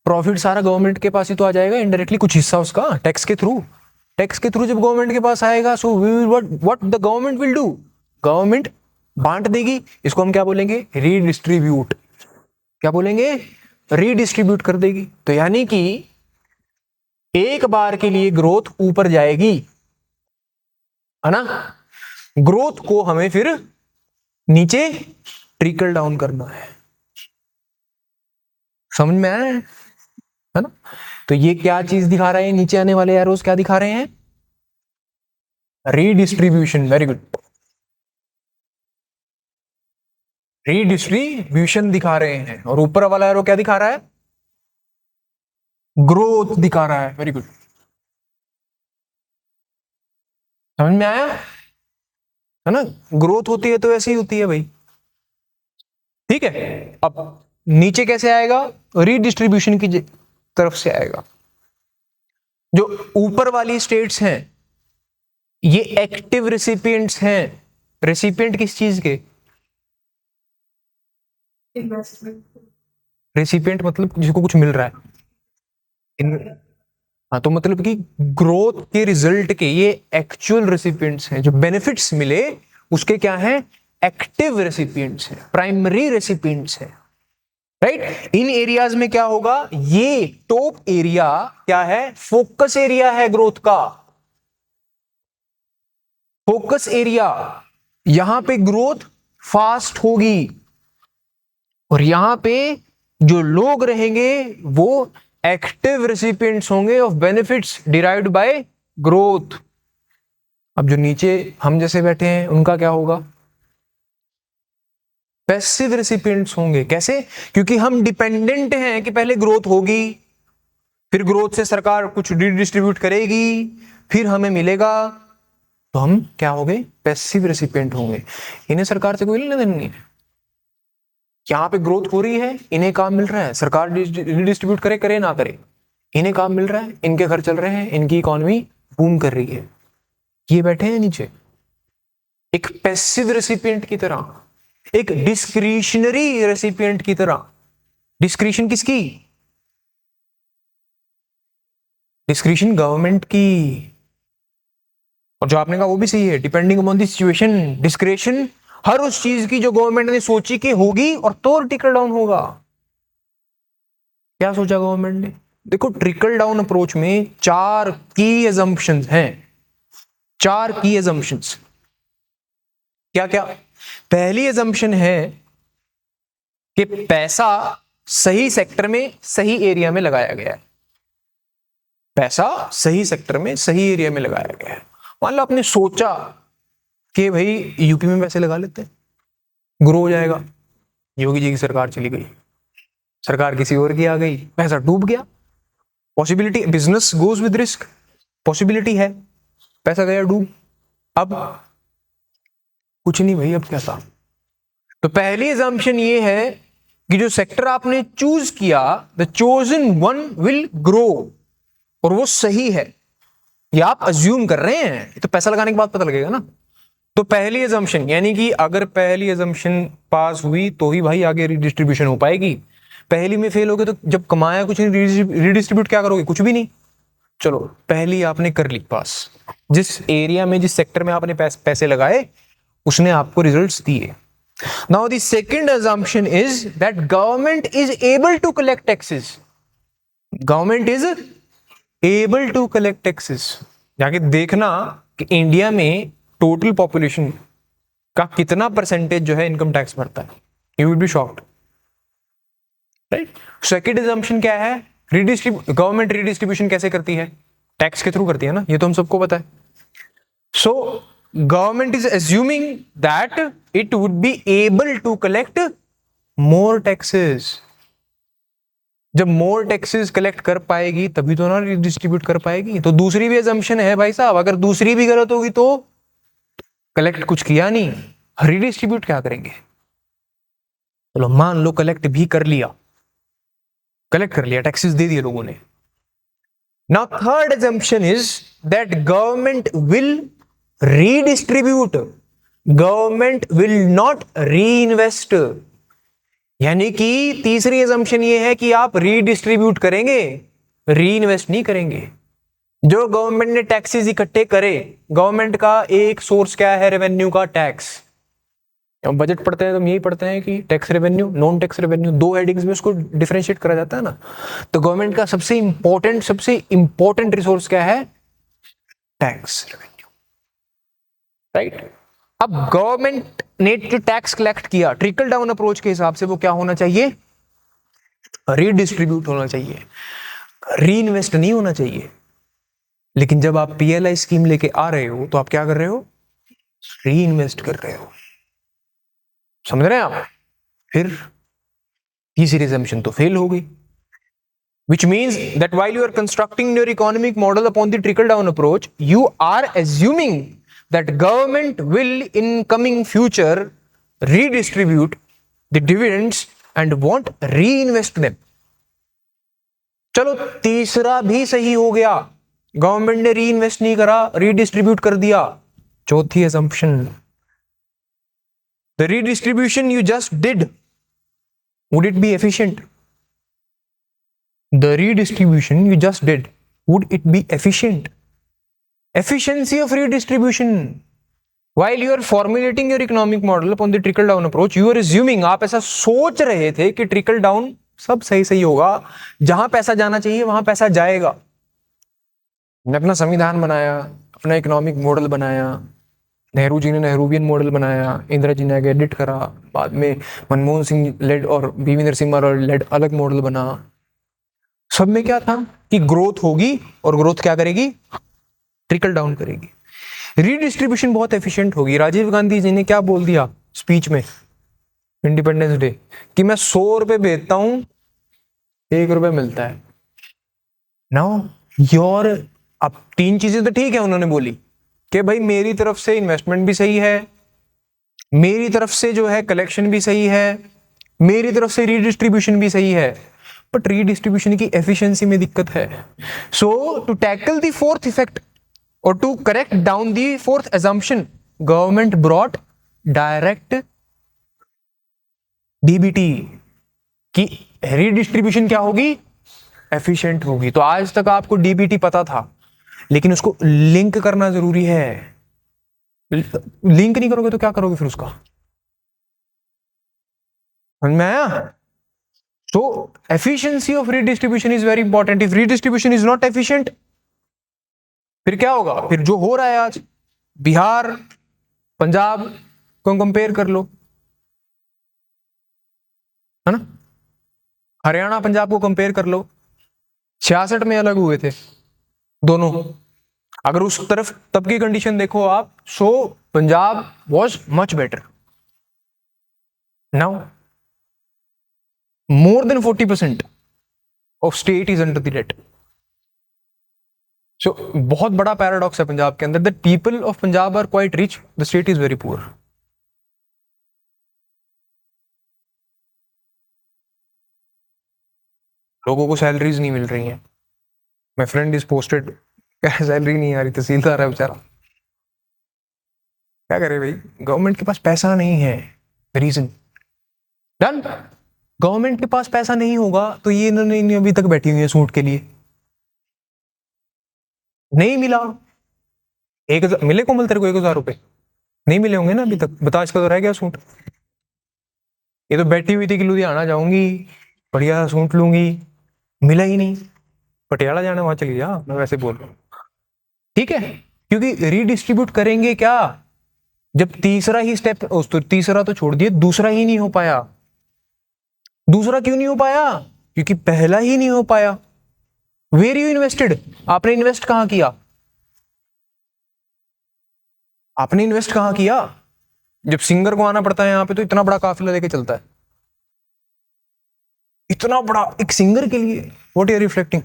S1: प्रॉफिट सारा गवर्नमेंट के पास ही तो आ जाएगा, इनडायरेक्टली कुछ हिस्सा उसका टैक्स के थ्रू। टैक्स के थ्रू जब गवर्नमेंट के पास आएगा, so what the government will do, government बांट देगी। इसको हम क्या बोलेंगे? रीडिस्ट्रीब्यूट। क्या बोलेंगे? रीडिस्ट्रीब्यूट कर देगी। तो यानी कि एक बार के लिए ग्रोथ ऊपर जाएगी, है ना। ग्रोथ को हमें फिर नीचे ट्रिकल डाउन करना है। समझ में आया है ना। तो ये क्या चीज दिखा रहे हैं, नीचे आने वाले एरोस क्या दिखा रहे हैं? रीडिस्ट्रीब्यूशन। Very good. रीडिस्ट्रीब्यूशन दिखा रहे हैं। और ऊपर वाला एरो क्या दिखा रहा है? ग्रोथ दिखा रहा है। Very good. समझ में आया है ना। ग्रोथ होती है तो ऐसी ही होती है भाई, ठीक है। अब नीचे कैसे आएगा? रीडिस्ट्रीब्यूशन की तरफ से आएगा। जो ऊपर वाली स्टेट्स हैं ये एक्टिव रेसिपिएंट्स हैं। रेसिपिएंट किस चीज के? रेसिपिएंट मतलब जिसको कुछ मिल रहा है। हाँ, तो मतलब कि ग्रोथ के रिजल्ट के ये एक्चुअल रेसिपिएंट्स हैं। जो बेनिफिट्स मिले उसके क्या हैं? एक्टिव रेसिपिएंट्स हैं, प्राइमरी रेसिपिएंट्स हैं, राइट। इन एरियाज में क्या होगा? ये टॉप एरिया क्या है? फोकस एरिया है ग्रोथ का। फोकस एरिया, यहां पे ग्रोथ फास्ट होगी और यहां पे जो लोग रहेंगे वो एक्टिव रेसिपिएंट्स होंगे of benefits derived bye growth. अब जो नीचे हम जैसे बैठे हैं उनका क्या होगा? पैसिव रेसिपिएंट्स होंगे। कैसे? क्योंकि हम डिपेंडेंट हैं कि पहले ग्रोथ होगी, फिर ग्रोथ से सरकार कुछ डिस्ट्रीब्यूट करेगी, फिर हमें मिलेगा, तो हम क्या हो गए? पैसिव रेसिपिएंट होंगे। इन्हें सरकार से कोई लेना देना नहीं है। यहाँ पे ग्रोथ हो रही है, इन्हें काम मिल रहा है, सरकार रिडिस्ट्रीब्यूट करे करे ना करे, इन्हें काम मिल रहा है, इनके घर चल रहे हैं, इनकी इकोनॉमी बूम कर रही है। ये बैठे हैं नीचे एक पैसिव रेसिपिएंट की तरह, एक डिस्क्रिशनरी रेसिपिएंट की तरह। डिस्क्रिशन किसकी? डिस्क्रिशन गवर्नमेंट की, और जो आपने कहा वो भी सही है, depending upon the situation, discretion हर उस चीज की जो गवर्नमेंट ने सोची कि होगी और तो ट्रिकल डाउन होगा। क्या सोचा गवर्नमेंट ने? देखो ट्रिकल डाउन अप्रोच में 4 की अजम्पशंस हैं, 4 की अजम्पशंस। क्या क्या? पहली अजम्पशन है कि पैसा सही सेक्टर में सही एरिया में लगाया गया है। पैसा सही सेक्टर में सही एरिया में लगाया गया है। मान लो आपने सोचा कि भाई यूपी में पैसे लगा लेते हैं, ग्रो हो जाएगा। योगी जी की सरकार चली गई, सरकार किसी और की आ गई, पैसा डूब गया। Possibility, business goes with risk, possibility है, पैसा गया डूब। अब कुछ नहीं भाई, अब क्या था? तो पहली एजम्पशन ये है कि जो सेक्टर आपने चूज किया, the chosen one will grow, और वो सही है। ये आप अज्यूम कर रहे हैं, तो पैसा लगाने के बाद पता लगेगा ना। तो पहली एजम्पशन, यानी कि अगर पहली एजम्पशन पास हुई तो ही भाई आगे रिडिस्ट्रीब्यूशन हो पाएगी। पहली में फेल हो गए तो जब कमाया कुछ नहीं, रिडिस्ट्रीब्यूट क्या करोगे? कुछ भी नहीं। चलो पहली आपने कर ली पास, जिस एरिया में जिस सेक्टर में आपने पैसे लगाए उसने आपको रिजल्ट्स दिए। Now the second assumption is that government is able to collect taxes. Government is able to collect taxes. जाके देखना कि इंडिया में टोटल पॉपुलेशन का कितना परसेंटेज जो है इनकम टैक्स भरता है, you will be shocked, right. Second assumption क्या है? गवर्नमेंट रिडिस्ट्रीब्यूशन कैसे करती है? टैक्स के थ्रू करती है ना, ये तो हम सबको पता है। सो government is assuming that it would be able to collect more taxes. जब more taxes collect कर पाएगी तभी तो ना रिडिस्ट्रीब्यूट कर पाएगी। तो दूसरी भी assumption है भाई साहब, अगर दूसरी भी गलत होगी तो कलेक्ट कुछ किया नहीं, रिडिस्ट्रीब्यूट क्या करेंगे? चलो मान लो कलेक्ट भी कर लिया, कलेक्ट कर लिया, टैक्सेस दे दिए लोगों ने। Now third assumption is that government will redistribute, government will not reinvest। यानी कि तीसरी assumption ये है कि आप रीडिस्ट्रीब्यूट करेंगे, री-इन्वेस्ट नहीं करेंगे। जो गवर्नमेंट ने टैक्सेस इकट्ठे करे, गवर्नमेंट का एक सोर्स क्या है रेवेन्यू का? टैक्स। बजट पढ़ते हैं तो हम यही पढ़ते हैं कि tax revenue, non tax revenue, 2 headings में उसको डिफरेंशिएट करा जाता है ना। तो गवर्नमेंट का सबसे इंपॉर्टेंट रिसोर्स क्या है? Tax revenue, right. अब गवर्नमेंट ने जो टैक्स कलेक्ट किया ट्रिकल डाउन अप्रोच के हिसाब से, वो क्या होना चाहिए? रीडिस्ट्रीब्यूट होना चाहिए, री इन्वेस्ट नहीं होना चाहिए। लेकिन जब आप पीएलआई स्कीम लेके आ रहे हो तो आप क्या कर रहे हो? री इन्वेस्ट कर रहे हो। समझ रहे हैं आप? फिर तीसरी assumption तो फेल हो गई, which means that while you are constructing your economic model upon the trickle down approach, you are assuming that government will in coming future redistribute the dividends and won't reinvest them। चलो तीसरा भी सही हो गया, government ने री invest नहीं करा, रीडिस्ट्रीब्यूट कर दिया। चौथी assumption, the redistribution you just did, would it be efficient? The redistribution you just did, would it be efficient? Efficiency of redistribution. While you are formulating your economic model upon the trickle down approach, you are assuming, आप ऐसा सोच रहे थे कि trickle down सब सही सही होगा, जहां पैसा जाना चाहिए वहां पैसा जाएगा। ने अपना संविधान बनाया, अपना इकोनॉमिक मॉडल बनाया, नेहरू जी ने नेहरूवियन मॉडल बनाया, इंदिरा जी ने आगे एडिट करा, बाद में मनमोहन सिंह लेड और बीवी नरसिम्हा लेड अलग मॉडल बना। सब में क्या था कि ग्रोथ होगी, और ग्रोथ क्या करेगी? ट्रिकल डाउन करेगी। रीडिस्ट्रीब्यूशन बहुत एफिशिएंट होगी। राजीव गांधी जी ने क्या बोल दिया स्पीच में इंडिपेंडेंस डे, कि मैं 100 रुपए भेजता हूं, 1 रुपए मिलता है। नाउ योर, अब 3 चीजें तो ठीक है उन्होंने बोली कि भाई मेरी तरफ से इन्वेस्टमेंट भी सही है, मेरी तरफ से जो है कलेक्शन भी सही है, मेरी तरफ से रीडिस्ट्रीब्यूशन भी सही है, बट रीडिस्ट्रीब्यूशन की एफिशिएंसी में दिक्कत है। So to tackle the fourth effect और to correct down the fourth assumption, government brought direct DBT की रीडिस्ट्रीब्यूशन क्या होगी? एफिशिएंट होगी। तो आज तक आपको डीबीटी पता था, लेकिन उसको लिंक करना जरूरी है। लिंक नहीं करोगे तो क्या करोगे फिर उसका, समझ में आया? So efficiency of redistribution is very important. If redistribution is not efficient, फिर क्या होगा? फिर जो हो रहा है आज बिहार पंजाब को कंपेयर कर लो, है ना, हरियाणा पंजाब को कंपेयर कर लो, 66 में अलग हुए थे दोनों। अगर उस तरफ तब की कंडीशन देखो आप, so Punjab was much better. Now more than 40% of state is under the debt. So बहुत बड़ा पैराडॉक्स है पंजाब के अंदर, that people of Punjab are quite rich, the state is very poor. लोगों को सैलरीज नहीं मिल रही हैं। My friend is posted, salary नहीं आ रही, तहसीलदार है बेचारा, क्या करे भाई, गवर्नमेंट के पास पैसा नहीं है। रीजन डन, गवर्नमेंट के पास पैसा नहीं होगा तो ये इन्होंने अभी तक बैठी हुई है सूट के लिए, नहीं मिला। 1000 मिले कोमल तेरे को, 1000 रुपए नहीं मिले होंगे ना अभी तक, बता इसका तो रह गया सूट। ये तो बैठी हुई थी कि लुधियाना जाऊंगी बढ़िया सूट लूंगी, मिला ही नहीं। पटियाला जाना, वहां चली जा, मैं वैसे बोल रहा हूँ, ठीक है, क्योंकि रीडिस्ट्रीब्यूट करेंगे क्या जब तीसरा ही स्टेप, तो तीसरा तो छोड़ दिए, दूसरा ही नहीं हो पाया। दूसरा क्यों नहीं हो पाया? क्योंकि पहला ही नहीं हो पाया। वेर यू इन्वेस्टेड, आपने इन्वेस्ट कहां किया? आपने इन्वेस्ट कहां किया? जब सिंगर को आना पड़ता है यहाँ पे तो इतना बड़ा काफिला लेके चलता है, इतना बड़ा एक सिंगर के लिए, व्हाट आर रिफ्लेक्टिंग।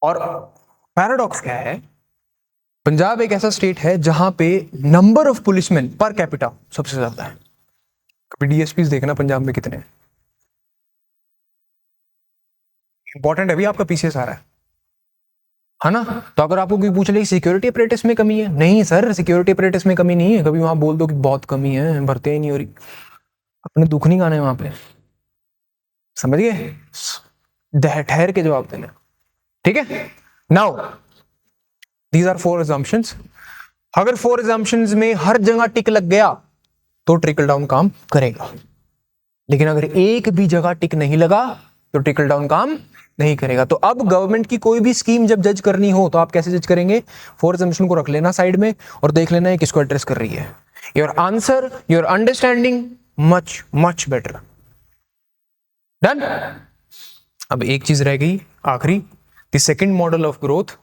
S1: और पैराडॉक्स क्या है, पंजाब एक ऐसा स्टेट है जहां पे number of policeman per capita सबसे ज्यादा है। कभी डीएसपीज देखना पंजाब में कितने हैं, इंपॉर्टेंट है भी आपका पीसीएस आ रहा है ना। तो अगर आपको कोई पूछ ले सिक्योरिटी अपरेटस में कमी है, नहीं सर सिक्योरिटी अपरेटस में कमी नहीं है, कभी वहां बोल दो कि बहुत कमी है, भर्ती ही नहीं हो रही, अपने दुख नहीं गाने वहां पे, समझ गए, ठहर के जवाब देना, ठीक है। Now these are 4 assumptions। अगर 4 assumptions में हर जगह टिक लग गया तो ट्रिकल डाउन काम करेगा, लेकिन अगर एक भी जगह टिक नहीं लगा तो ट्रिकल डाउन काम नहीं करेगा। तो अब गवर्नमेंट की कोई भी स्कीम जब जज करनी हो तो आप कैसे जज करेंगे? 4 assumption को रख लेना साइड में और देख लेना है किसको एड्रेस कर रही है। Your answer, your understanding much much better. Done. अब एक चीज रह गई आखिरी, the second model of growth,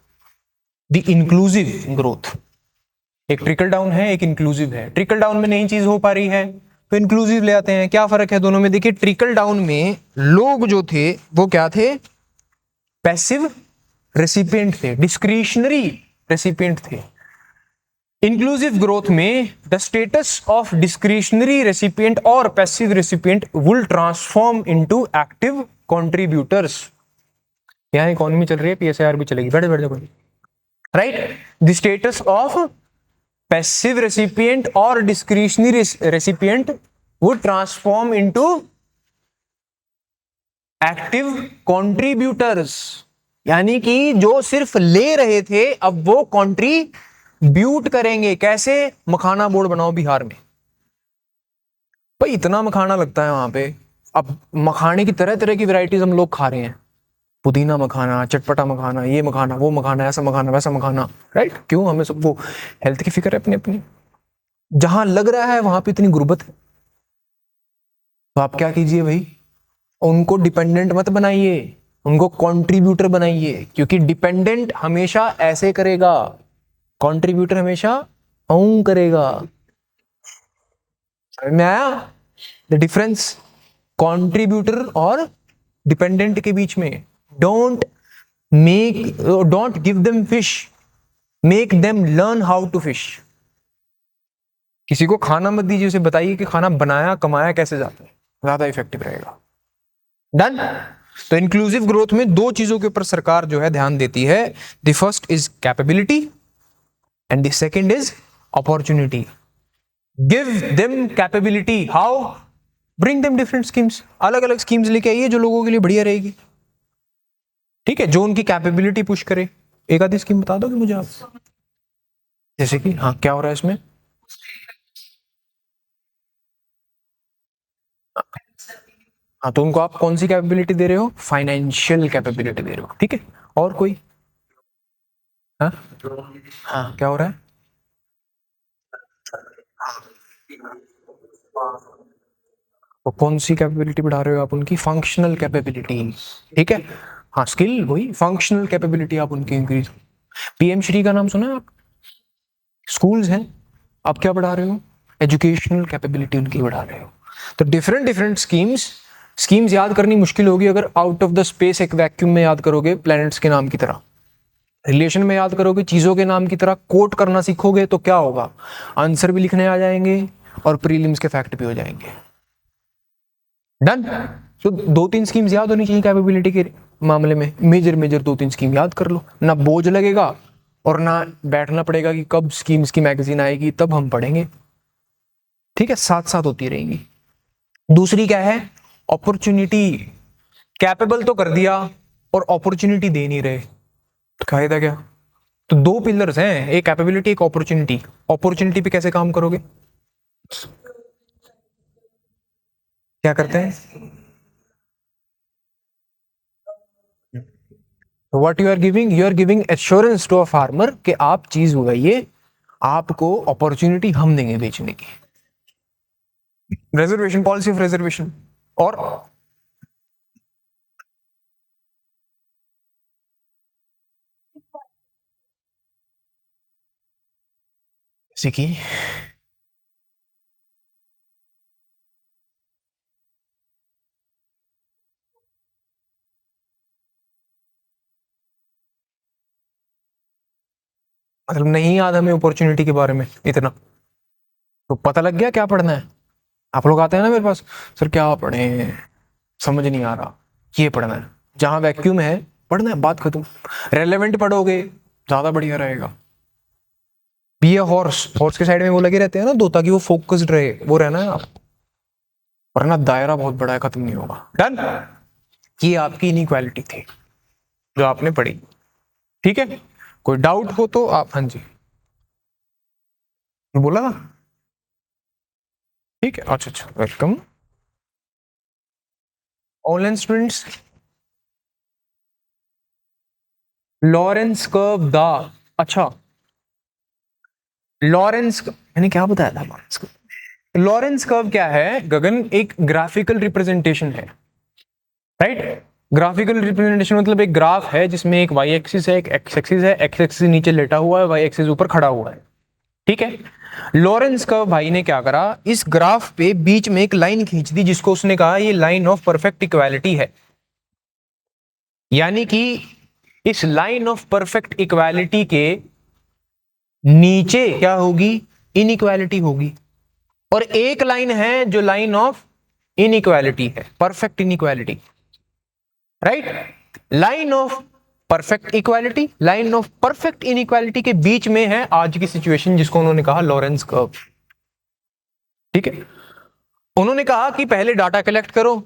S1: the inclusive growth. एक ट्रिकल डाउन है, एक इंक्लूसिव है। ट्रिकल डाउन में नई चीज हो पा रही है तो इंक्लूसिव ले आते हैं। क्या फर्क है दोनों में? देखिए ट्रिकल डाउन में लोग जो थे वो क्या थे? पैसिव रेसिपिएंट थे, डिस्क्रिशनरी रेसिपिएंट थे। इंक्लूसिव ग्रोथ में the status of discretionary recipient और passive recipient will transform into active contributors. यहां इकोनॉमी चल रही है, पीएसआर भी चलेगी, बैठ जाओ, right. The status of passive recipient और discretionary recipient would transform into active contributors, यानी कि जो सिर्फ ले रहे थे अब वो कंट्रीब्यूट करेंगे। कैसे? मखाना बोर्ड बनाओ बिहार में, भाई इतना मखाना लगता है वहां पे, अब मखाने की तरह तरह की वैरायटीज हम लोग खा रहे हैं, पुदीना मखाना, चटपटा मखाना, ये मखाना, वो मखाना, ऐसा मखाना, वैसा मखाना, राइट। क्यों? हमें सबको हेल्थ की फिक्र है अपनी अपनी। जहां लग रहा है वहां पे इतनी गुर्बत है, तो आप क्या कीजिए भाई, उनको डिपेंडेंट मत बनाइए, उनको कंट्रीब्यूटर बनाइए, क्योंकि डिपेंडेंट हमेशा ऐसे करेगा, कंट्रीब्यूटर हमेशा औं करेगा। समझ में आया द डिफरेंस कंट्रीब्यूटर और डिपेंडेंट के बीच में? Don't give them fish, make them learn how to fish. किसी को खाना मत दीजिए, उसे बताइए कि खाना बनाया कमाया कैसे जाता है, ज्यादा इफेक्टिव रहेगा। डन। तो इंक्लूसिव ग्रोथ में 2 चीजों के ऊपर सरकार जो है ध्यान देती है। The first is capability and the second is opportunity. Give them capability, how? Bring them different schemes, अलग अलग स्कीम्स लेके आइए जो लोगों के लिए बढ़िया रहेगी, ठीक है, जो उनकी कैपेबिलिटी पुश करे। एक आधी स्कीम बता दोगे मुझे आप, जैसे कि हाँ क्या हो रहा है इसमें? हाँ तो उनको आप कौन सी कैपेबिलिटी दे रहे हो? फाइनेंशियल कैपेबिलिटी दे रहे हो, ठीक है। और कोई? हाँ हाँ क्या हो रहा है? तो कौन सी कैपेबिलिटी बढ़ा रहे हो आप? उनकी फंक्शनल कैपेबिलिटी, ठीक है। हाँ स्किल वही, फंक्शनल कैपेबिलिटी आप उनकी इंक्रीज। पीएम श्री का नाम सुना है आप? स्कूल्स हैं, आप क्या बढ़ा रहे हो? एजुकेशनल कैपेबिलिटी उनकी बढ़ा रहे हो। तो डिफरेंट डिफरेंट स्कीम्स याद करनी मुश्किल होगी अगर आउट ऑफ द स्पेस एक वैक्यूम में याद करोगे, प्लैनेट्स के नाम की तरह। रिलेशन में याद करोगे, चीजों के नाम की तरह कोट करना सीखोगे तो क्या होगा? आंसर भी लिखने आ जाएंगे और प्रीलिम्स के फैक्ट भी हो जाएंगे। डन। तो दो तीन स्कीम्स याद होनी चाहिए कैपेबिलिटी के मामले में, मेजर मेजर दो तीन स्कीम याद कर लो, ना बोझ लगेगा और ना बैठना पड़ेगा कि कब स्कीम्स की मैगजीन आएगी तब हम पढ़ेंगे, ठीक है, साथ साथ होती रहेंगी। दूसरी क्या है? अपॉर्चुनिटी। कैपेबल तो कर दिया और अपॉर्चुनिटी दे नहीं रहे, तो फायदा क्या? तो दो पिलर्स हैं, एक कैपेबिलिटी एक अपॉर्चुनिटी। अपॉर्चुनिटी पे कैसे काम करोगे? क्या करते हैं? What you are giving? You are giving assurance to a farmer कि आप चीज उगाइए, आपको अपॉर्चुनिटी हम देंगे बेचने की। Reservation, policy of reservation. और सीखी। मतलब नहीं याद हमें अपॉर्चुनिटी के बारे में इतना, तो पता लग गया क्या पढ़ना है। आप लोग आते हैं ना मेरे पास, सर क्या पढ़े, समझ नहीं आ रहा, ये पढ़ना है, जहां वैक्यूम है पढ़ना है, बात खत्म। रेलेवेंट पढ़ोगे ज्यादा बढ़िया रहेगा। बी ए हॉर्स, हॉर्स के साइड में वो लगे रहते हैं ना दो, ताकि वो फोकस्ड रहे, वो रहना है आप, वरना दायरा बहुत बड़ा है, खत्म नहीं होगा। डन। ये आपकी इनइक्वालिटी थी जो आपने पढ़ी, ठीक है। कोई डाउट हो तो आप, हाँ जी बोला ना, ठीक है, अच्छा अच्छा, welcome. Online students, Lawrence curve the, अच्छा, लॉरेंस मैंने क्या बताया था लॉरेंस कर्व? लॉरेंस कर्व क्या है गगन? एक ग्राफिकल रिप्रेजेंटेशन है, राइट। ग्राफिकल रिप्रेजेंटेशन मतलब एक ग्राफ है जिसमें एक वाई एक्सिस है, एक एक्स एक्सिस है, एक्स एक्सिस नीचे लेटा हुआ है, वाई एक्सिस ऊपर खड़ा हुआ है, ठीक है। लॉरेंस कर्व भाई ने क्या करा, इस ग्राफ पे बीच में एक लाइन खींच दी जिसको उसने कहा ये लाइन ऑफ परफेक्ट इक्वालिटी है। यानी कि इस लाइन ऑफ परफेक्ट इक्वालिटी के नीचे क्या होगी? इनइक्वालिटी होगी। और एक लाइन है जो लाइन ऑफ इनइक्वालिटी है, perfect inequality, right. Line of perfect equality, line of perfect inequality के बीच में है आज की सिचुएशन जिसको उन्होंने कहा लॉरेंस कर्व, ठीक है। उन्होंने कहा कि पहले डाटा कलेक्ट करो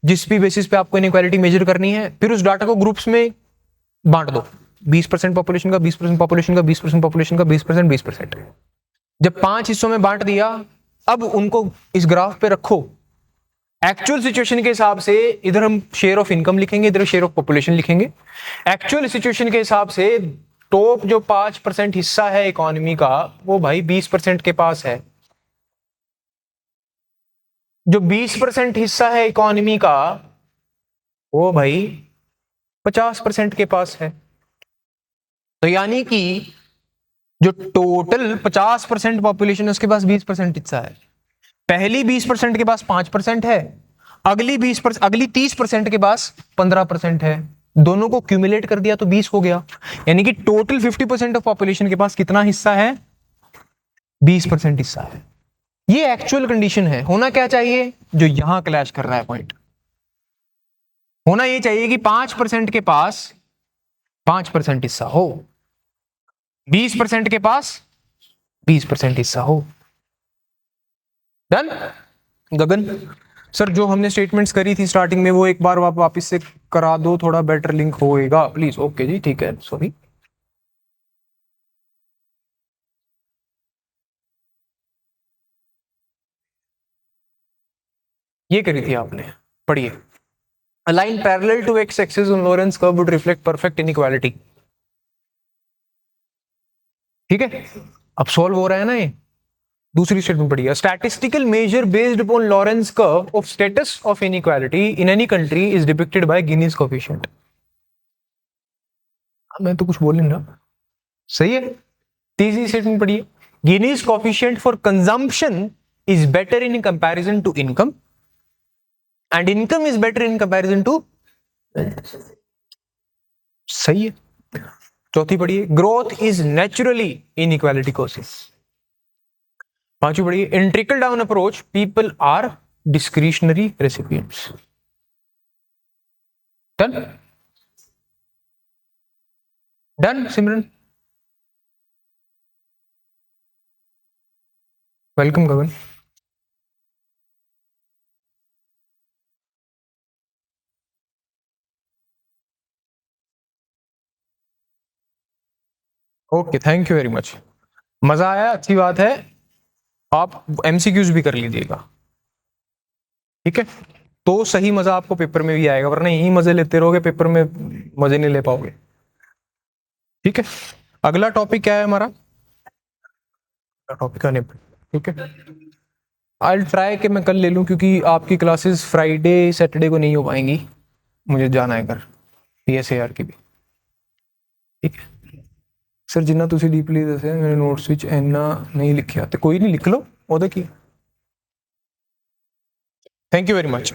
S1: जिस भी बेसिस पे आपको इनइक्वालिटी मेजर करनी है, फिर उस डाटा को ग्रुप्स में बांट दो, 20% पॉपुलेशन का, 20% पॉपुलेशन का, 20% पॉपुलेशन का, 20%, 20%। जब 5 हिस्सों में बांट दिया, अब उनको इस ग्राफ पे रखो, एक्चुअल सिचुएशन के हिसाब से इधर हम शेयर ऑफ इनकम लिखेंगे, इधर शेयर ऑफ पॉपुलेशन लिखेंगे। एक्चुअल सिचुएशन के हिसाब से टॉप जो 5% हिस्सा है इकोनॉमी का, वो भाई 20% के पास है। जो 20% हिस्सा है इकोनॉमी का, वो भाई 50% के पास है। तो यानी कि जो टोटल 50% पॉपुलेशन है उसके पास 20% हिस्सा है। पहली 20% के पास 5% है, अगली 20%, अगली 30% के पास 15% है। दोनों को क्यूमुलेट कर दिया तो 20 हो गया। यानी कि टोटल 50% ऑफ पॉपुलेशन के पास कितना हिस्सा है? 20% हिस्सा है। ये एक्चुअल कंडीशन है। होना क्या चाहिए? जो यहां क्लैश कर रहा है पॉइंट, होना ये चाहिए कि 5% के पास 5% हिस्सा हो, 20% के पास 20% हिस्सा हो। डन गगन? सर जो हमने स्टेटमेंट्स करी थी स्टार्टिंग में वो एक बार आप वापस से करा दो, थोड़ा बेटर लिंक होएगा प्लीज। ओके जी, ठीक है, सॉरी। ये करी थी आपने, पढ़िए। A line parallel to x axis on Lorentz curve would reflect perfect inequality। ठीक है, अब सॉल्व हो रहा है ना ये। दूसरी स्टेटमेंट पढ़िए। Statistical measure based upon Lorenz curve of status of inequality in any country is depicted by Gini's coefficient. मैं तो कुछ बोल नहीं रहा, सही है। तीसरी स्टेटमेंट पढ़िए। Gini's coefficient for consumption is better in comparison to income and income is better in comparison to, सही है। चौथी पढ़िए। Growth is naturally inequality causes. पांचवी पढ़िए। In trickle down approach people are discretionary recipients. Done, done Simran, welcome Gagan. Okay, thank you very much. मजा आया, अच्छी बात है। आप एमसीक्यूज भी कर लीजिएगा, ठीक है। तो सही मजा आपको पेपर में भी आएगा, वरना यही मजे लेते रहोगे पेपर में मजे नहीं ले पाओगे, ठीक है। अगला टॉपिक क्या है हमारा? टॉपिक का नहीं, ठीक है। आई ट्राई कि मैं कल ले लूं, क्योंकि आपकी क्लासेस फ्राइडे सैटरडे को नहीं हो पाएंगी, मुझे जाना है घर PSAR की भी, ठीक है। सर जिन्ना तुसी डीपली दस्सिया मेरे नोट्स विच इन्ना नहीं लिखिया, तो कोई नहीं, लिख लो ओहदा की। Thank you very much.